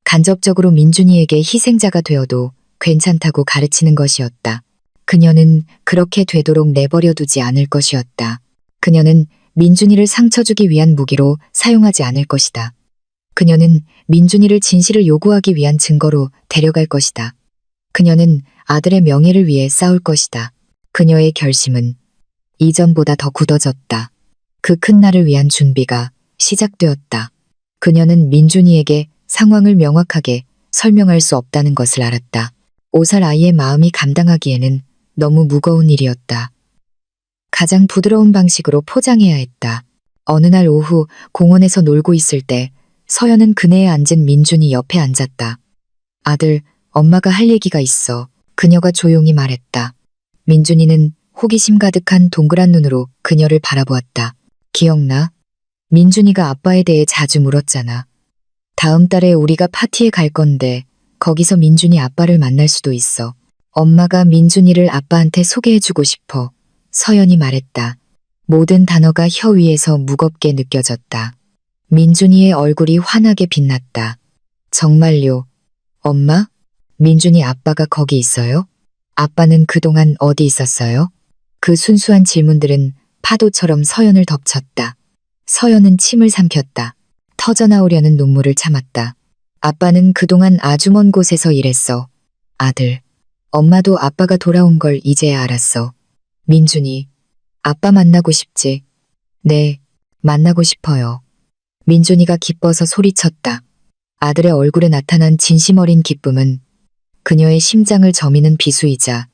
간접적으로 민준이에게 희생자가 되어도 괜찮다고 가르치는 것이었다. 그녀는 그렇게 되도록 내버려 두지 않을 것이었다. 그녀는 민준이를 상처 주기 위한 무기로 사용하지 않을 것이다. 그녀는 민준이를 진실을 요구하기 위한 증거로 데려갈 것이다. 그녀는 아들의 명예를 위해 싸울 것이다. 그녀의 결심은 이전보다 더 굳어졌다. 그 큰 날을 위한 준비가 시작되었다. 그녀는 민준이에게 상황을 명확하게 설명할 수 없다는 것을 알았다. 5살 아이의 마음이 감당하기에는 너무 무거운 일이었다. 가장 부드러운 방식으로 포장해야 했다. 어느 날 오후 공원에서 놀고 있을 때 서연은 그네에 앉은 민준이 옆에 앉았다. 아들, 엄마가 할 얘기가 있어. 그녀가 조용히 말했다. 민준이는 호기심 가득한 동그란 눈으로 그녀를 바라보았다. 기억나? 민준이가 아빠에 대해 자주 물었잖아. 다음 달에 우리가 파티에 갈 건데 거기서 민준이 아빠를 만날 수도 있어. 엄마가 민준이를 아빠한테 소개해주고 싶어. 서연이 말했다. 모든 단어가 혀 위에서 무겁게 느껴졌다. 민준이의 얼굴이 환하게 빛났다. 정말요? 엄마? 민준이 아빠가 거기 있어요? 아빠는 그동안 어디 있었어요? 그 순수한 질문들은 파도처럼 서연을 덮쳤다. 서연은 침을 삼켰다. 터져나오려는 눈물을 참았다. 아빠는 그동안 아주 먼 곳에서 일했어. 아들, 엄마도 아빠가 돌아온 걸 이제야 알았어. 민준이, 아빠 만나고 싶지? 네, 만나고 싶어요. 민준이가 기뻐서 소리쳤다. 아들의 얼굴에 나타난 진심 어린 기쁨은 그녀의 심장을 저미는 비수이자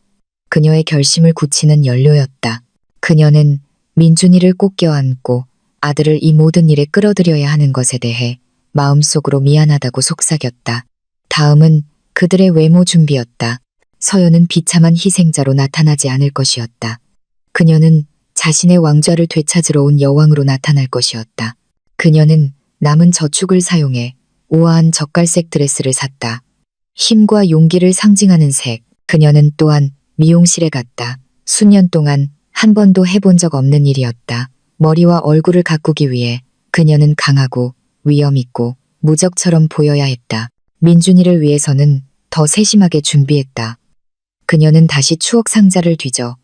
그녀의 결심을 굳히는 연료였다. 그녀는 민준이를 꼭 껴안고 아들을 이 모든 일에 끌어들여야 하는 것에 대해 마음속으로 미안하다고 속삭였다. 다음은 그들의 외모 준비였다. 서연은 비참한 희생자로 나타나지 않을 것이었다. 그녀는 자신의 왕좌를 되찾으러 온 여왕으로 나타날 것이었다. 그녀는 남은 저축을 사용해 우아한 젓갈색 드레스를 샀다. 힘과 용기를 상징하는 색. 그녀는 또한 미용실에 갔다. 수년 동안 한 번도 해본 적 없는 일이었다. 머리와 얼굴을 가꾸기 위해 그녀는 강하고 위험 있고 무적처럼 보여야 했다. 민준이를 위해서는 더 세심하게 준비했다. 그녀는 다시 추억 상자를 뒤져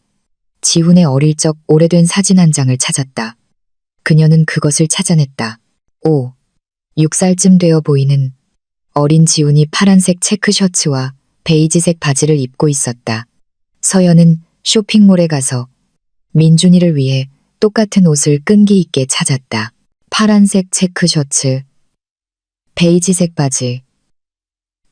지훈의 어릴 적 오래된 사진 한 장을 찾았다. 그녀는 그것을 찾아냈다. 6살쯤 되어 보이는 어린 지훈이 파란색 체크 셔츠와 베이지색 바지를 입고 있었다. 서연은 쇼핑몰에 가서 민준이를 위해 똑같은 옷을 끈기 있게 찾았다. 파란색 체크 셔츠, 베이지색 바지,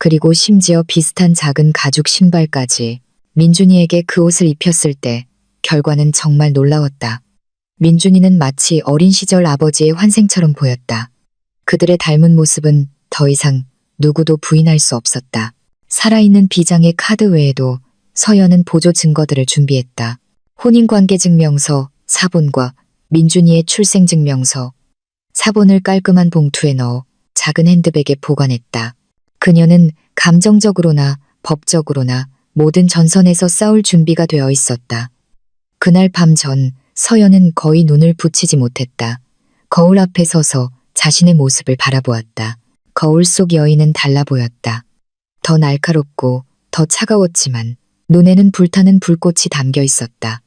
그리고 심지어 비슷한 작은 가죽 신발까지. 민준이에게 그 옷을 입혔을 때 결과는 정말 놀라웠다. 민준이는 마치 어린 시절 아버지의 환생처럼 보였다. 그들의 닮은 모습은 더 이상 누구도 부인할 수 없었다. 살아있는 비장의 카드 외에도 서연은 보조 증거들을 준비했다. 혼인관계증명서, 사본과 민준이의 출생증명서. 사본을 깔끔한 봉투에 넣어 작은 핸드백에 보관했다. 그녀는 감정적으로나 법적으로나 모든 전선에서 싸울 준비가 되어 있었다. 그날 밤 전 서연은 거의 눈을 붙이지 못했다. 거울 앞에 서서 자신의 모습을 바라보았다. 거울 속 여인은 달라 보였다. 더 날카롭고 더 차가웠지만 눈에는 불타는 불꽃이 담겨 있었다.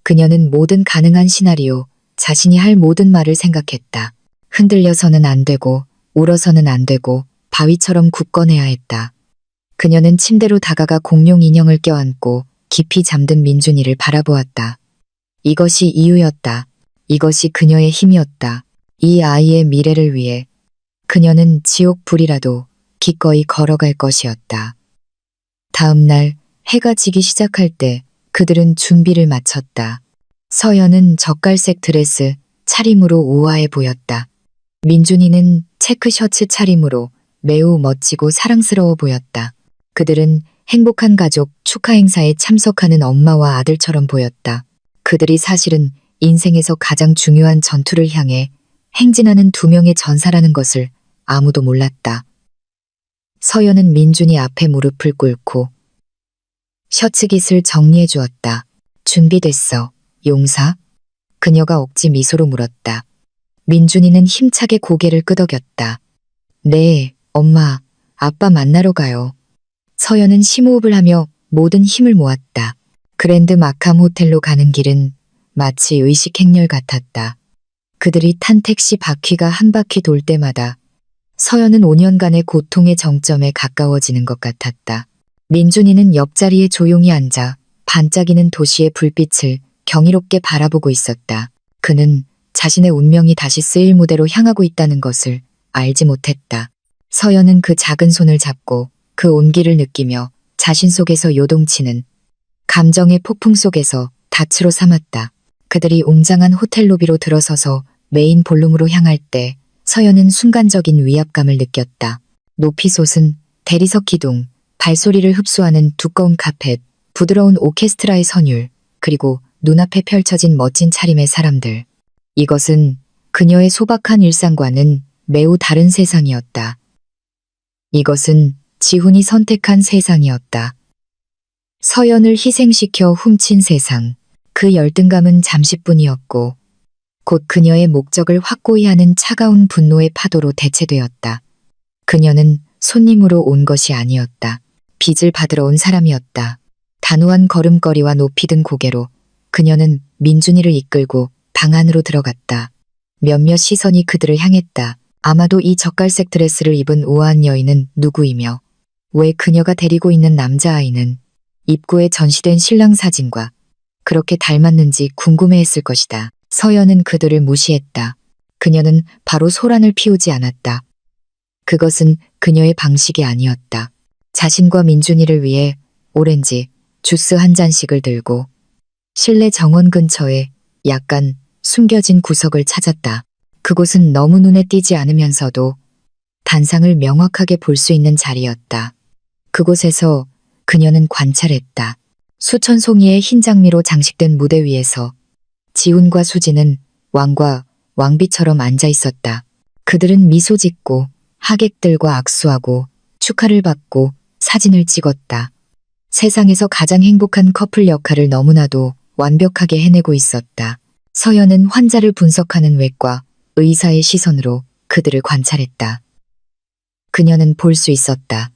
그녀는 모든 가능한 시나리오, 자신이 할 모든 말을 생각했다. 흔들려서는 안 되고 울어서는 안 되고 바위처럼 굳건해야 했다. 그녀는 침대로 다가가 공룡 인형을 껴안고 깊이 잠든 민준이를 바라보았다. 이것이 이유였다. 이것이 그녀의 힘이었다. 이 아이의 미래를 위해 그녀는 지옥 불이라도 기꺼이 걸어갈 것이었다. 다음 날 해가 지기 시작할 때 그들은 준비를 마쳤다. 서연은 젓갈색 드레스, 차림으로 우아해 보였다. 민준이는 체크 셔츠 차림으로 매우 멋지고 사랑스러워 보였다. 그들은 행복한 가족 축하 행사에 참석하는 엄마와 아들처럼 보였다. 그들이 사실은 인생에서 가장 중요한 전투를 향해 행진하는 두 명의 전사라는 것을 아무도 몰랐다. 서연은 민준이 앞에 무릎을 꿇고 셔츠깃을 정리해 주었다. 준비됐어, 용사? 그녀가 억지 미소로 물었다. 민준이는 힘차게 고개를 끄덕였다. 네, 엄마, 아빠 만나러 가요. 서연은 심호흡을 하며 모든 힘을 모았다. 그랜드 마캄 호텔로 가는 길은 마치 의식 행렬 같았다. 그들이 탄 택시 바퀴가 한 바퀴 돌 때마다 서연은 5년간의 고통의 정점에 가까워지는 것 같았다. 민준이는 옆자리에 조용히 앉아 반짝이는 도시의 불빛을 경이롭게 바라보고 있었다. 그는 자신의 운명이 다시 쓰일 무대로 향하고 있다는 것을 알지 못했다. 서연은 그 작은 손을 잡고 그 온기를 느끼며 자신 속에서 요동치는 감정의 폭풍 속에서 닻으로 삼았다. 그들이 웅장한 호텔 로비로 들어서서 메인 볼룸으로 향할 때 서연은 순간적인 위압감을 느꼈다. 높이 솟은 대리석 기둥, 발소리를 흡수하는 두꺼운 카펫, 부드러운 오케스트라의 선율, 그리고 눈앞에 펼쳐진 멋진 차림의 사람들. 이것은 그녀의 소박한 일상과는 매우 다른 세상이었다. 이것은 지훈이 선택한 세상이었다. 서연을 희생시켜 훔친 세상. 그 열등감은 잠시뿐이었고 곧 그녀의 목적을 확고히 하는 차가운 분노의 파도로 대체되었다. 그녀는 손님으로 온 것이 아니었다. 빚을 받으러 온 사람이었다. 단호한 걸음걸이와 높이 든 고개로 그녀는 민준이를 이끌고 방 안으로 들어갔다. 몇몇 시선이 그들을 향했다. 아마도 이 젓갈색 드레스를 입은 우아한 여인은 누구이며 왜 그녀가 데리고 있는 남자아이는 입구에 전시된 신랑 사진과 그렇게 닮았는지 궁금해했을 것이다. 서연은 그들을 무시했다. 그녀는 바로 소란을 피우지 않았다. 그것은 그녀의 방식이 아니었다. 자신과 민준이를 위해 오렌지, 주스 한 잔씩을 들고 실내 정원 근처에 약간 숨겨진 구석을 찾았다. 그곳은 너무 눈에 띄지 않으면서도 단상을 명확하게 볼 수 있는 자리였다. 그곳에서 그녀는 관찰했다. 수천 송이의 흰 장미로 장식된 무대 위에서 지훈과 수지는 왕과 왕비처럼 앉아 있었다. 그들은 미소 짓고 하객들과 악수하고 축하를 받고 사진을 찍었다. 세상에서 가장 행복한 커플 역할을 너무나도 완벽하게 해내고 있었다. 서연은 환자를 분석하는 외과 의사의 시선으로 그들을 관찰했다. 그녀는 볼 수 있었다.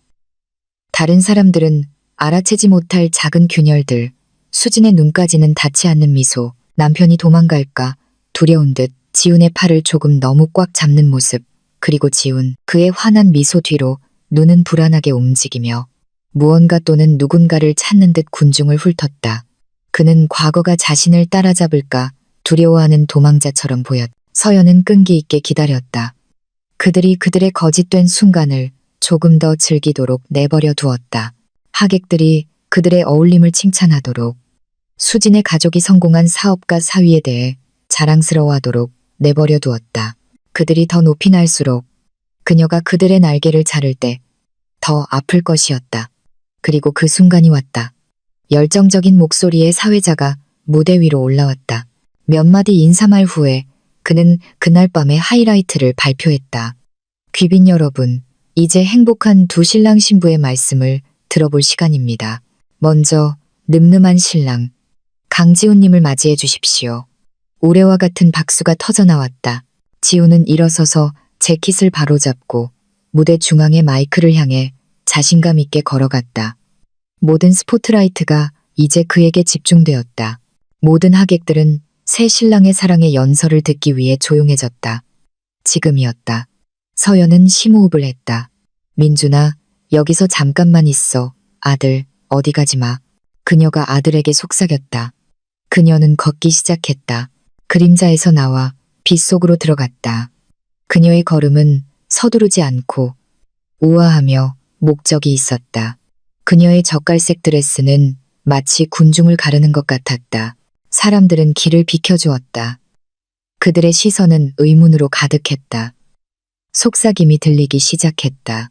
다른 사람들은 알아채지 못할 작은 균열들, 수진의 눈까지는 닿지 않는 미소, 남편이 도망갈까 두려운 듯 지훈의 팔을 조금 너무 꽉 잡는 모습, 그리고 지훈, 그의 환한 미소 뒤로 눈은 불안하게 움직이며 무언가 또는 누군가를 찾는 듯 군중을 훑었다. 그는 과거가 자신을 따라잡을까 두려워하는 도망자처럼 보였다. 서연은 끈기 있게 기다렸다. 그들이 그들의 거짓된 순간을 조금 더 즐기도록 내버려 두었다. 하객들이 그들의 어울림을 칭찬하도록, 수진의 가족이 성공한 사업가 사위에 대해 자랑스러워하도록 내버려 두었다. 그들이 더 높이 날수록 그녀가 그들의 날개를 자를 때 더 아플 것이었다. 그리고 그 순간이 왔다. 열정적인 목소리의 사회자가 무대 위로 올라왔다. 몇 마디 인사말 후에 그는 그날 밤의 하이라이트를 발표했다. 귀빈 여러분, 이제 행복한 두 신랑 신부의 말씀을 들어볼 시간입니다. 먼저 늠름한 신랑 강지훈님을 맞이해 주십시오. 우레와 같은 박수가 터져나왔다. 지훈은 일어서서 재킷을 바로잡고 무대 중앙의 마이크를 향해 자신감 있게 걸어갔다. 모든 스포트라이트가 이제 그에게 집중되었다. 모든 하객들은 새 신랑의 사랑의 연설을 듣기 위해 조용해졌다. 지금이었다. 서연은 심호흡을 했다. 민준아, 여기서 잠깐만 있어. 아들, 어디 가지 마. 그녀가 아들에게 속삭였다. 그녀는 걷기 시작했다. 그림자에서 나와 빛 속으로 들어갔다. 그녀의 걸음은 서두르지 않고 우아하며 목적이 있었다. 그녀의 젓갈색 드레스는 마치 군중을 가르는 것 같았다. 사람들은 길을 비켜주었다. 그들의 시선은 의문으로 가득했다. 속삭임이 들리기 시작했다.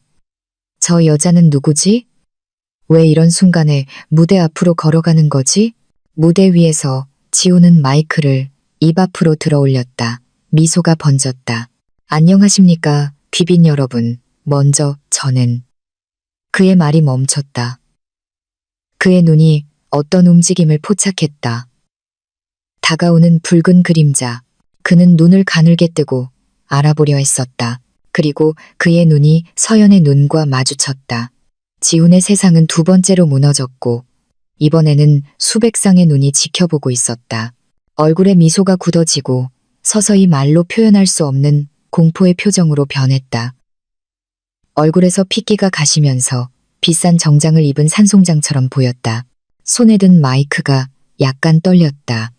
저 여자는 누구지? 왜 이런 순간에 무대 앞으로 걸어가는 거지? 무대 위에서 지훈은 마이크를 입 앞으로 들어 올렸다. 미소가 번졌다. 안녕하십니까, 귀빈 여러분. 먼저 저는. 그의 말이 멈췄다. 그의 눈이 어떤 움직임을 포착했다. 다가오는 붉은 그림자. 그는 눈을 가늘게 뜨고 알아보려 했었다. 그리고 그의 눈이 서연의 눈과 마주쳤다. 지훈의 세상은 두 번째로 무너졌고 이번에는 수백 쌍의 눈이 지켜보고 있었다. 얼굴에 미소가 굳어지고 서서히 말로 표현할 수 없는 공포의 표정으로 변했다. 얼굴에서 핏기가 가시면서 비싼 정장을 입은 산송장처럼 보였다. 손에 든 마이크가 약간 떨렸다.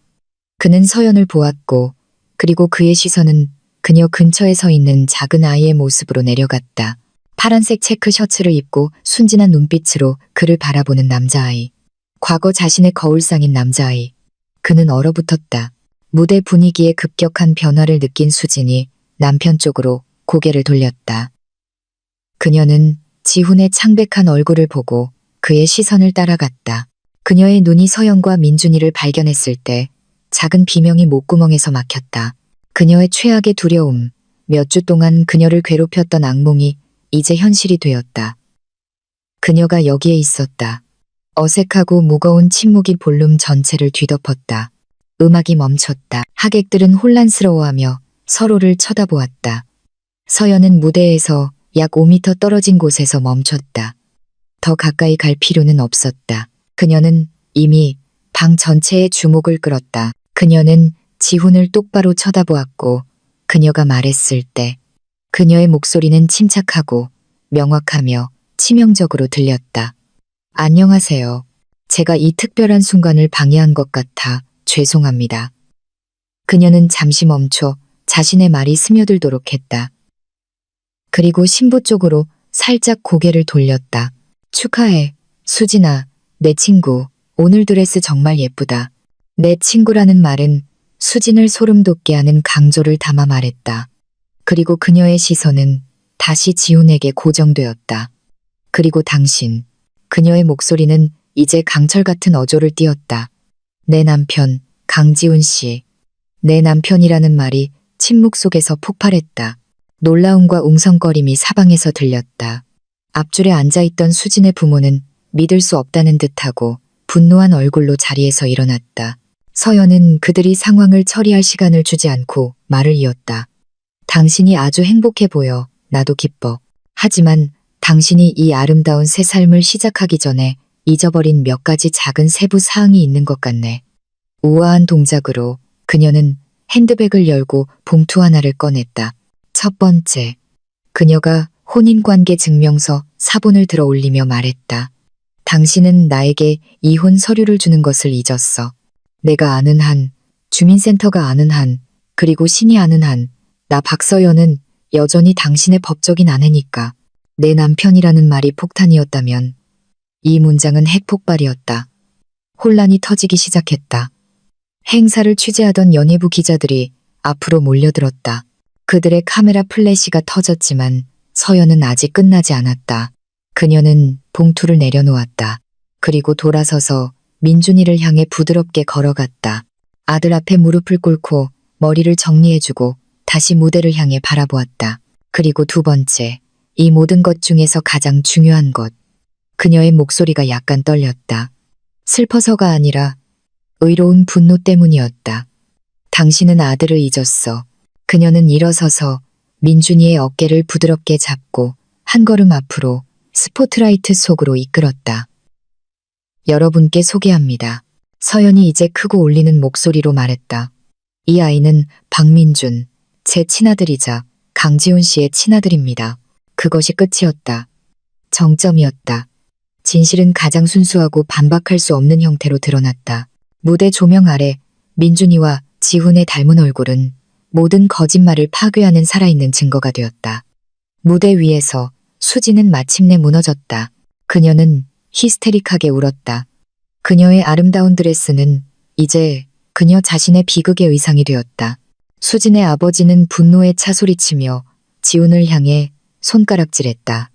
그는 서연을 보았고 그리고 그의 시선은 그녀 근처에 서 있는 작은 아이의 모습으로 내려갔다. 파란색 체크 셔츠를 입고 순진한 눈빛으로 그를 바라보는 남자아이. 과거 자신의 거울상인 남자아이. 그는 얼어붙었다. 무대 분위기의 급격한 변화를 느낀 수진이 남편 쪽으로 고개를 돌렸다. 그녀는 지훈의 창백한 얼굴을 보고 그의 시선을 따라갔다. 그녀의 눈이 서연과 민준이를 발견했을 때 작은 비명이 목구멍에서 막혔다. 그녀의 최악의 두려움, 몇 주 동안 그녀를 괴롭혔던 악몽이 이제 현실이 되었다. 그녀가 여기에 있었다. 어색하고 무거운 침묵이 볼룸 전체를 뒤덮었다. 음악이 멈췄다. 하객들은 혼란스러워하며 서로를 쳐다보았다. 서연은 무대에서 약 5m 떨어진 곳에서 멈췄다. 더 가까이 갈 필요는 없었다. 그녀는 이미 방 전체의 주목을 끌었다. 그녀는 지훈을 똑바로 쳐다보았고 그녀가 말했을 때 그녀의 목소리는 침착하고 명확하며 치명적으로 들렸다. 안녕하세요. 제가 이 특별한 순간을 방해한 것 같아 죄송합니다. 그녀는 잠시 멈춰 자신의 말이 스며들도록 했다. 그리고 신부 쪽으로 살짝 고개를 돌렸다. 축하해, 수진아, 내 친구. 오늘 드레스 정말 예쁘다. 내 친구라는 말은 수진을 소름 돋게 하는 강조를 담아 말했다. 그리고 그녀의 시선은 다시 지훈에게 고정되었다. 그리고 당신, 그녀의 목소리는 이제 강철 같은 어조를 띄었다. 내 남편, 강지훈 씨. 내 남편이라는 말이 침묵 속에서 폭발했다. 놀라움과 웅성거림이 사방에서 들렸다. 앞줄에 앉아있던 수진의 부모는 믿을 수 없다는 듯하고 분노한 얼굴로 자리에서 일어났다. 서연은 그들이 상황을 처리할 시간을 주지 않고 말을 이었다. 당신이 아주 행복해 보여. 나도 기뻐. 하지만 당신이 이 아름다운 새 삶을 시작하기 전에 잊어버린 몇 가지 작은 세부 사항이 있는 것 같네. 우아한 동작으로 그녀는 핸드백을 열고 봉투 하나를 꺼냈다. 첫 번째, 그녀가 혼인관계 증명서 사본을 들어 올리며 말했다. 당신은 나에게 이혼 서류를 주는 것을 잊었어. 내가 아는 한, 주민센터가 아는 한, 그리고 신이 아는 한, 나 박서연은 여전히 당신의 법적인 아내니까. 내 남편이라는 말이 폭탄이었다면 이 문장은 핵폭발이었다. 혼란이 터지기 시작했다. 행사를 취재하던 연예부 기자들이 앞으로 몰려들었다. 그들의 카메라 플래시가 터졌지만 서연은 아직 끝나지 않았다. 그녀는 봉투를 내려놓았다. 그리고 돌아서서 민준이를 향해 부드럽게 걸어갔다. 아들 앞에 무릎을 꿇고 머리를 정리해주고 다시 무대를 향해 바라보았다. 그리고 두 번째, 이 모든 것 중에서 가장 중요한 것. 그녀의 목소리가 약간 떨렸다. 슬퍼서가 아니라 의로운 분노 때문이었다. 당신은 아들을 잊었어. 그녀는 일어서서 민준이의 어깨를 부드럽게 잡고 한 걸음 앞으로 스포트라이트 속으로 이끌었다. 여러분께 소개합니다. 서연이 이제 크고 울리는 목소리로 말했다. 이 아이는 박민준, 제 친아들이자 강지훈 씨의 친아들입니다. 그것이 끝이었다. 정점이었다. 진실은 가장 순수하고 반박할 수 없는 형태로 드러났다. 무대 조명 아래 민준이와 지훈의 닮은 얼굴은 모든 거짓말을 파괴하는 살아있는 증거가 되었다. 무대 위에서 수지는 마침내 무너졌다. 그녀는 히스테릭하게 울었다. 그녀의 아름다운 드레스는 이제 그녀 자신의 비극의 의상이 되었다. 수진의 아버지는 분노에 차소리치며 지훈을 향해 손가락질했다.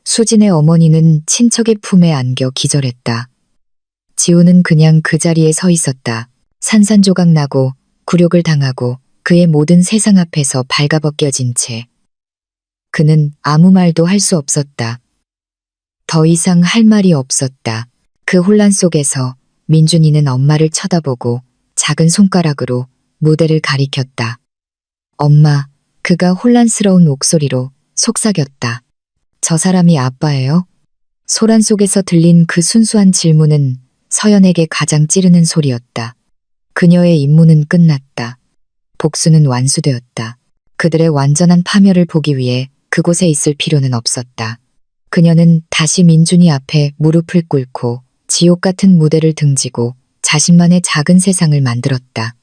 수진의 어머니는 친척의 품에 안겨 기절했다. 지훈은 그냥 그 자리에 서 있었다. 산산조각 나고 굴욕을 당하고 그의 모든 세상 앞에서 발가벗겨진 채. 그는 아무 말도 할 수 없었다. 더 이상 할 말이 없었다. 그 혼란 속에서 민준이는 엄마를 쳐다보고 작은 손가락으로 무대를 가리켰다. 엄마, 그가 혼란스러운 목소리로 속삭였다. 저 사람이 아빠예요? 소란 속에서 들린 그 순수한 질문은 서연에게 가장 찌르는 소리였다. 그녀의 임무는 끝났다. 복수는 완수되었다. 그들의 완전한 파멸을 보기 위해 그곳에 있을 필요는 없었다. 그녀는 다시 민준이 앞에 무릎을 꿇고 지옥 같은 무대를 등지고 자신만의 작은 세상을 만들었다.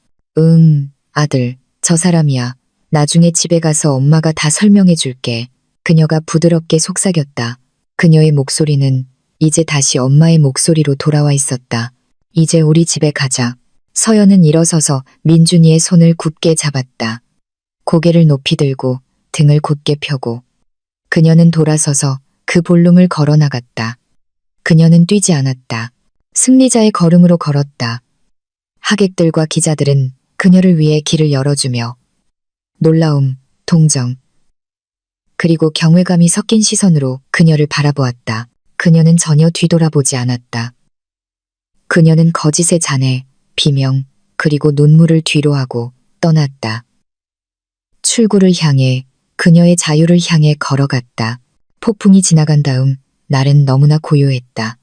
아들, 저 사람이야. 나중에 집에 가서 엄마가 다 설명해 줄게. 그녀가 부드럽게 속삭였다. 그녀의 목소리는 이제 다시 엄마의 목소리로 돌아와 있었다. 이제 우리 집에 가자. 서연은 일어서서 민준이의 손을 굳게 잡았다. 고개를 높이 들고 등을 곧게 펴고 그녀는 돌아서서 그 볼륨을 걸어 나갔다. 그녀는 뛰지 않았다. 승리자의 걸음으로 걸었다. 하객들과 기자들은 그녀를 위해 길을 열어주며 놀라움, 동정, 그리고 경외감이 섞인 시선으로 그녀를 바라보았다. 그녀는 전혀 뒤돌아보지 않았다. 그녀는 거짓의 잔해, 비명, 그리고 눈물을 뒤로하고 떠났다. 출구를 향해, 그녀의 자유를 향해 걸어갔다. 폭풍이 지나간 다음 날은 너무나 고요했다.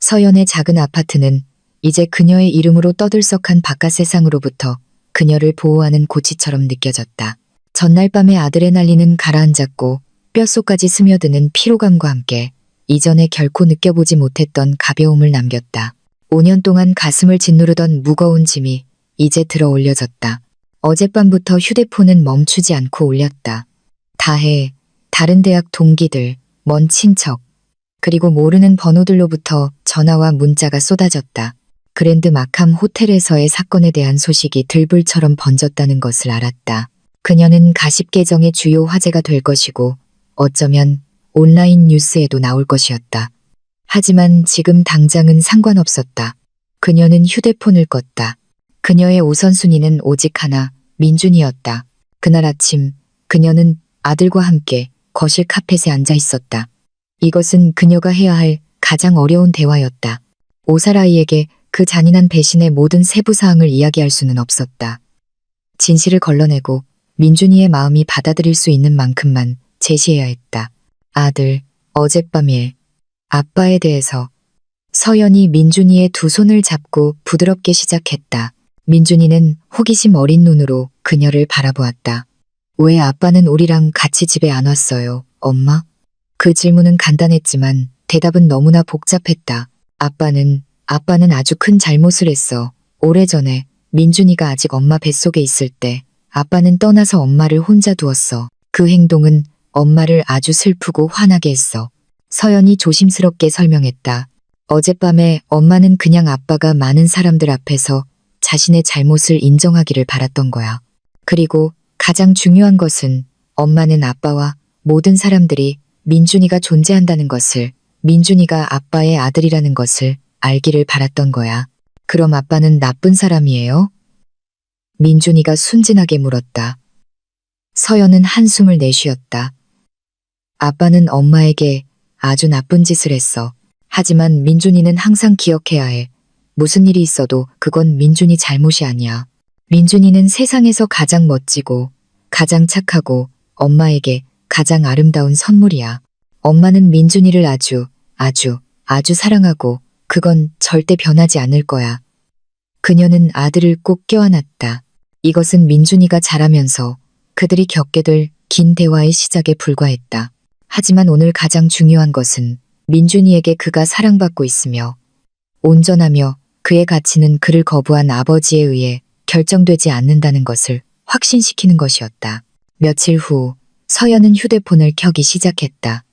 서연의 작은 아파트는 이제 그녀의 이름으로 떠들썩한 바깥 세상으로부터 그녀를 보호하는 고치처럼 느껴졌다. 전날 밤의 아드레날린은 가라앉았고 뼛속까지 스며드는 피로감과 함께 이전에 결코 느껴보지 못했던 가벼움을 남겼다. 5년 동안 가슴을 짓누르던 무거운 짐이 이제 들어 올려졌다. 어젯밤부터 휴대폰은 멈추지 않고 울렸다. 다혜, 다른 대학 동기들, 먼 친척, 그리고 모르는 번호들로부터 전화와 문자가 쏟아졌다. 그랜드 마캄 호텔에서의 사건에 대한 소식이 들불처럼 번졌다는 것을 알았다. 그녀는 가십 계정의 주요 화제가 될 것이고 어쩌면 온라인 뉴스에도 나올 것이었다. 하지만 지금 당장은 상관없었다. 그녀는 휴대폰을 껐다. 그녀의 우선순위는 오직 하나, 민준이었다. 그날 아침 그녀는 아들과 함께 거실 카펫에 앉아 있었다. 이것은 그녀가 해야 할 가장 어려운 대화였다. 5살 아이에게 그 잔인한 배신의 모든 세부사항을 이야기할 수는 없었다. 진실을 걸러내고 민준이의 마음이 받아들일 수 있는 만큼만 제시해야 했다. 아들, 어젯밤 일, 아빠에 대해서. 서연이 민준이의 두 손을 잡고 부드럽게 시작했다. 민준이는 호기심 어린 눈으로 그녀를 바라보았다. 왜 아빠는 우리랑 같이 집에 안 왔어요, 엄마? 그 질문은 간단했지만 대답은 너무나 복잡했다. 아빠는 아주 큰 잘못을 했어. 오래전에 민준이가 아직 엄마 뱃속에 있을 때 아빠는 떠나서 엄마를 혼자 두었어. 그 행동은 엄마를 아주 슬프고 화나게 했어. 서연이 조심스럽게 설명했다. 어젯밤에 엄마는 그냥 아빠가 많은 사람들 앞에서 자신의 잘못을 인정하기를 바랐던 거야. 그리고 가장 중요한 것은 엄마는 아빠와 모든 사람들이 민준이가 존재한다는 것을, 민준이가 아빠의 아들이라는 것을 알기를 바랐던 거야. 그럼 아빠는 나쁜 사람이에요? 민준이가 순진하게 물었다. 서연은 한숨을 내쉬었다. 아빠는 엄마에게 아주 나쁜 짓을 했어. 하지만 민준이는 항상 기억해야 해. 무슨 일이 있어도 그건 민준이 잘못이 아니야. 민준이는 세상에서 가장 멋지고 가장 착하고 엄마에게 가장 아름다운 선물이야. 엄마는 민준이를 아주 사랑하고 그건 절대 변하지 않을 거야. 그녀는 아들을 꼭 껴안았다. 이것은 민준이가 자라면서 그들이 겪게 될 긴 대화의 시작에 불과했다. 하지만 오늘 가장 중요한 것은 민준이에게 그가 사랑받고 있으며 온전하며 그의 가치는 그를 거부한 아버지에 의해 결정되지 않는다는 것을 확신시키는 것이었다. 며칠 후 서연은 휴대폰을 켜기 시작했다.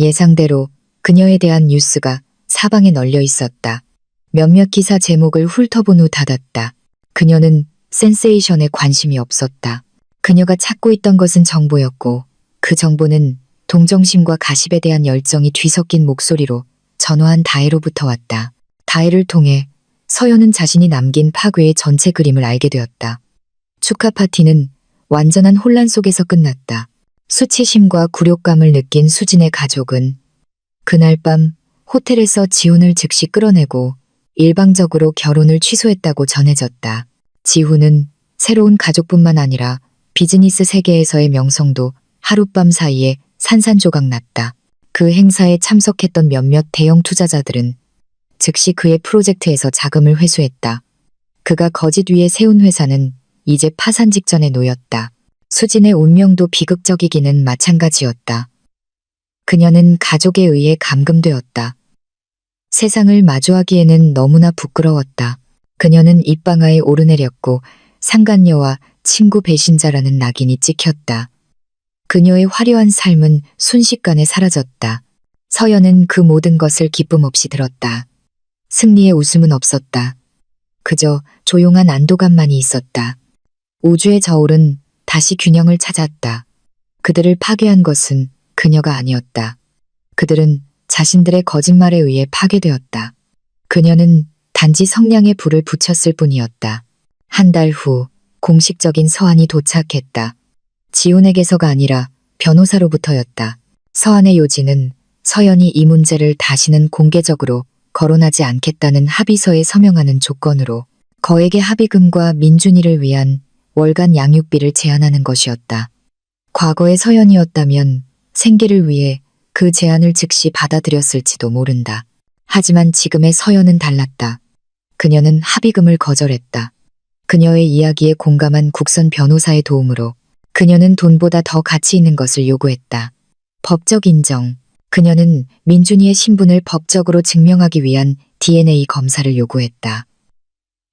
예상대로 그녀에 대한 뉴스가 사방에 널려 있었다. 몇몇 기사 제목을 훑어본 후 닫았다. 그녀는 센세이션에 관심이 없었다. 그녀가 찾고 있던 것은 정보였고 그 정보는 동정심과 가십에 대한 열정이 뒤섞인 목소리로 전화한 다혜로부터 왔다. 다혜를 통해 서연은 자신이 남긴 파괴의 전체 그림을 알게 되었다. 축하 파티는 완전한 혼란 속에서 끝났다. 수치심과 굴욕감을 느낀 수진의 가족은 그날 밤 호텔에서 지훈을 즉시 끌어내고 일방적으로 결혼을 취소했다고 전해졌다. 지훈은 새로운 가족뿐만 아니라 비즈니스 세계에서의 명성도 하룻밤 사이에 산산조각 났다. 그 행사에 참석했던 몇몇 대형 투자자들은 즉시 그의 프로젝트에서 자금을 회수했다. 그가 거짓 위에 세운 회사는 이제 파산 직전에 놓였다. 수진의 운명도 비극적이기는 마찬가지였다. 그녀는 가족에 의해 감금되었다. 세상을 마주하기에는 너무나 부끄러웠다. 그녀는 입방아에 오르내렸고 상간녀와 친구 배신자라는 낙인이 찍혔다. 그녀의 화려한 삶은 순식간에 사라졌다. 서연은 그 모든 것을 기쁨 없이 들었다. 승리의 웃음은 없었다. 그저 조용한 안도감만이 있었다. 우주의 저울은 다시 균형을 찾았다. 그들을 파괴한 것은 그녀가 아니었다. 그들은 자신들의 거짓말에 의해 파괴되었다. 그녀는 단지 성냥에 불을 붙였을 뿐이었다. 한 달 후 공식적인 서한이 도착했다. 지훈에게서가 아니라 변호사로부터였다. 서한의 요지는 서연이 이 문제를 다시는 공개적으로 거론하지 않겠다는 합의서에 서명하는 조건으로 거액의 합의금과 민준이를 위한 월간 양육비를 제한하는 것이었다. 과거의 서연이었다면 생계를 위해 그 제안을 즉시 받아들였을지도 모른다. 하지만 지금의 서연은 달랐다. 그녀는 합의금을 거절했다. 그녀의 이야기에 공감한 국선 변호사의 도움으로 그녀는 돈보다 더 가치 있는 것을 요구했다. 법적 인정. 그녀는 민준이의 신분을 법적으로 증명하기 위한 DNA 검사를 요구했다.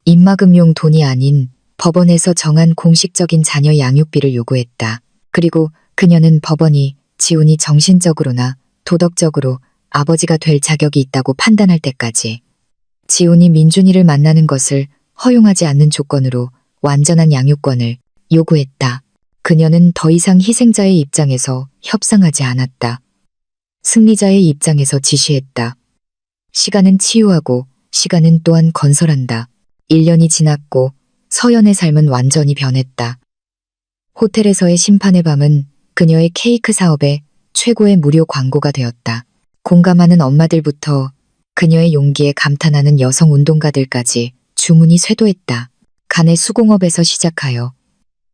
입막음용 돈이 아닌 법원에서 정한 공식적인 자녀 양육비를 요구했다. 그리고 그녀는 법원이 지훈이 정신적으로나 도덕적으로 아버지가 될 자격이 있다고 판단할 때까지 지훈이 민준이를 만나는 것을 허용하지 않는 조건으로 완전한 양육권을 요구했다. 그녀는 더 이상 희생자의 입장에서 협상하지 않았다. 승리자의 입장에서 지시했다. 시간은 치유하고 시간은 또한 건설한다. 1년이 지났고 서연의 삶은 완전히 변했다. 호텔에서의 심판의 밤은 그녀의 케이크 사업의 최고의 무료 광고가 되었다. 공감하는 엄마들부터 그녀의 용기에 감탄하는 여성 운동가들까지 주문이 쇄도했다. 간의 수공업에서 시작하여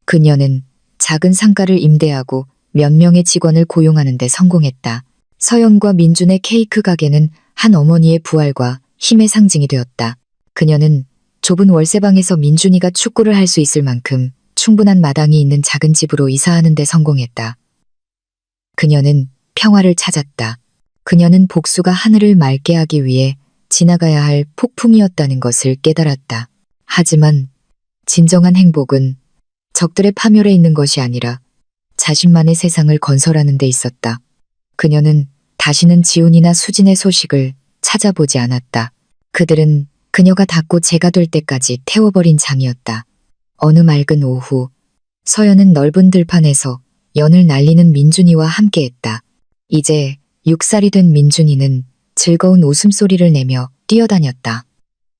그녀는 작은 상가를 임대하고 몇 명의 직원을 고용하는 데 성공했다. 서연과 민준의 케이크 가게는 한 어머니의 부활과 힘의 상징이 되었다. 그녀는 좁은 월세방에서 민준이가 축구를 할 수 있을 만큼 충분한 마당이 있는 작은 집으로 이사하는 데 성공했다. 그녀는 평화를 찾았다. 그녀는 복수가 하늘을 맑게 하기 위해 지나가야 할 폭풍이었다는 것을 깨달았다. 하지만 진정한 행복은 적들의 파멸에 있는 것이 아니라 자신만의 세상을 건설하는 데 있었다. 그녀는 다시는 지훈이나 수진의 소식을 찾아보지 않았다. 그들은 그녀가 닫고 재가 될 때까지 태워버린 장이었다. 어느 맑은 오후, 서연은 넓은 들판에서 연을 날리는 민준이와 함께했다. 이제 6살이 된 민준이는 즐거운 웃음소리를 내며 뛰어다녔다.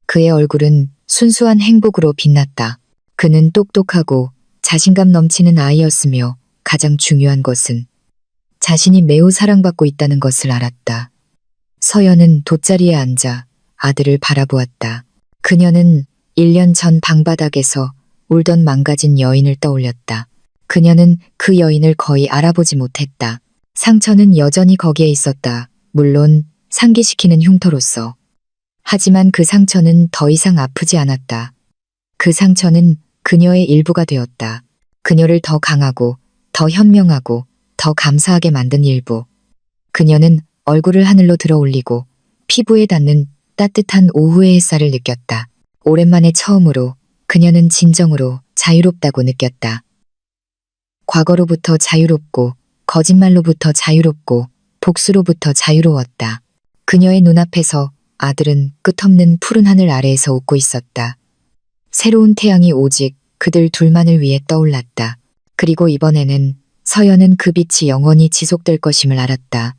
그의 얼굴은 순수한 행복으로 빛났다. 그는 똑똑하고 자신감 넘치는 아이였으며 가장 중요한 것은 자신이 매우 사랑받고 있다는 것을 알았다. 서연은 돗자리에 앉아 아들을 바라보았다. 그녀는 1년 전 방바닥에서 울던 망가진 여인을 떠올렸다. 그녀는 그 여인을 거의 알아보지 못했다. 상처는 여전히 거기에 있었다. 물론 상기시키는 흉터로서. 하지만 그 상처는 더 이상 아프지 않았다. 그 상처는 그녀의 일부가 되었다. 그녀를 더 강하고, 더 현명하고, 더 감사하게 만든 일부. 그녀는 얼굴을 하늘로 들어 올리고 피부에 닿는 따뜻한 오후의 햇살을 느꼈다. 오랜만에 처음으로 그녀는 진정으로 자유롭다고 느꼈다. 과거로부터 자유롭고, 거짓말로부터 자유롭고, 복수로부터 자유로웠다. 그녀의 눈앞에서 아들은 끝없는 푸른 하늘 아래에서 웃고 있었다. 새로운 태양이 오직 그들 둘만을 위해 떠올랐다. 그리고 이번에는 서연은 그 빛이 영원히 지속될 것임을 알았다.